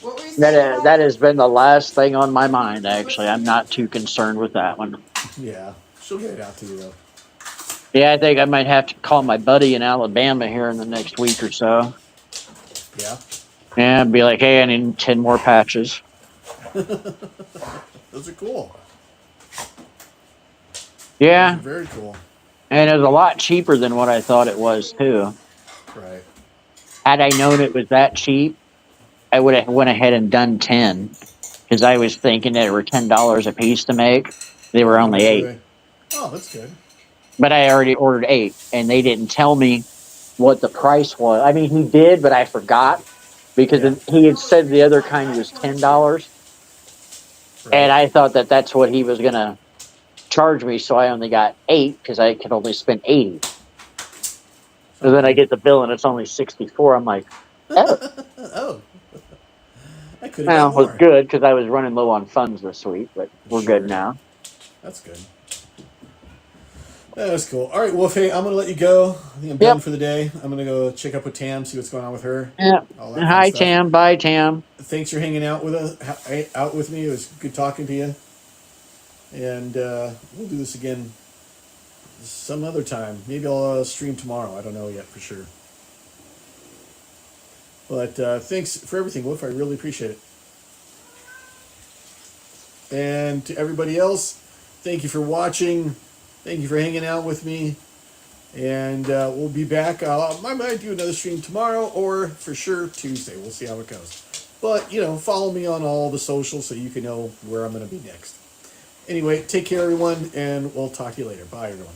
What were you saying? That has been the last thing on my mind, actually. I'm not too concerned with that one. Yeah, she'll get it out to you, though. Yeah, I think I might have to call my buddy in Alabama here in the next week or so. Yeah? And be like, hey, I need 10 more patches. Those are cool. Yeah, Those are very cool. and it was a lot cheaper than what I thought it was, too. Right. Had I known it was that cheap, I would have went ahead and done 10. Because I was thinking that it were $10 a piece to make. They were only 8. Oh, that's good. But I already ordered 8, and they didn't tell me what the price was. I mean, he did, but I forgot because Yeah. he had said the other kind was $10, Right. and I thought that that's what he was gonna charge me. So I only got 8 because I could only spend 80. So then I get the bill and it's only 64. I'm like, oh, Oh. I could have well, got it was more. good because I was running low on funds this week, but we're Sure. good now. That's good. That's cool. All right, Wolf. Hey, I'm gonna let you go. I think I'm done for the day. I'm gonna go check up with Tam, see what's going on with her. Yeah. All that kind of Hi, stuff. Tam. Bye, Tam. Thanks for hanging out with us. Out with me. It was good talking to you. And we'll do this again some other time. Maybe I'll stream tomorrow. I don't know yet for sure. But thanks for everything, Wolf. I really appreciate it. And to everybody else, thank you for watching. Thank you for hanging out with me. And we'll be back. I might do another stream tomorrow or for sure Tuesday. We'll see how it goes. But, follow me on all the socials so you can know where I'm going to be next. Anyway, take care, everyone, and we'll talk to you later. Bye, everyone.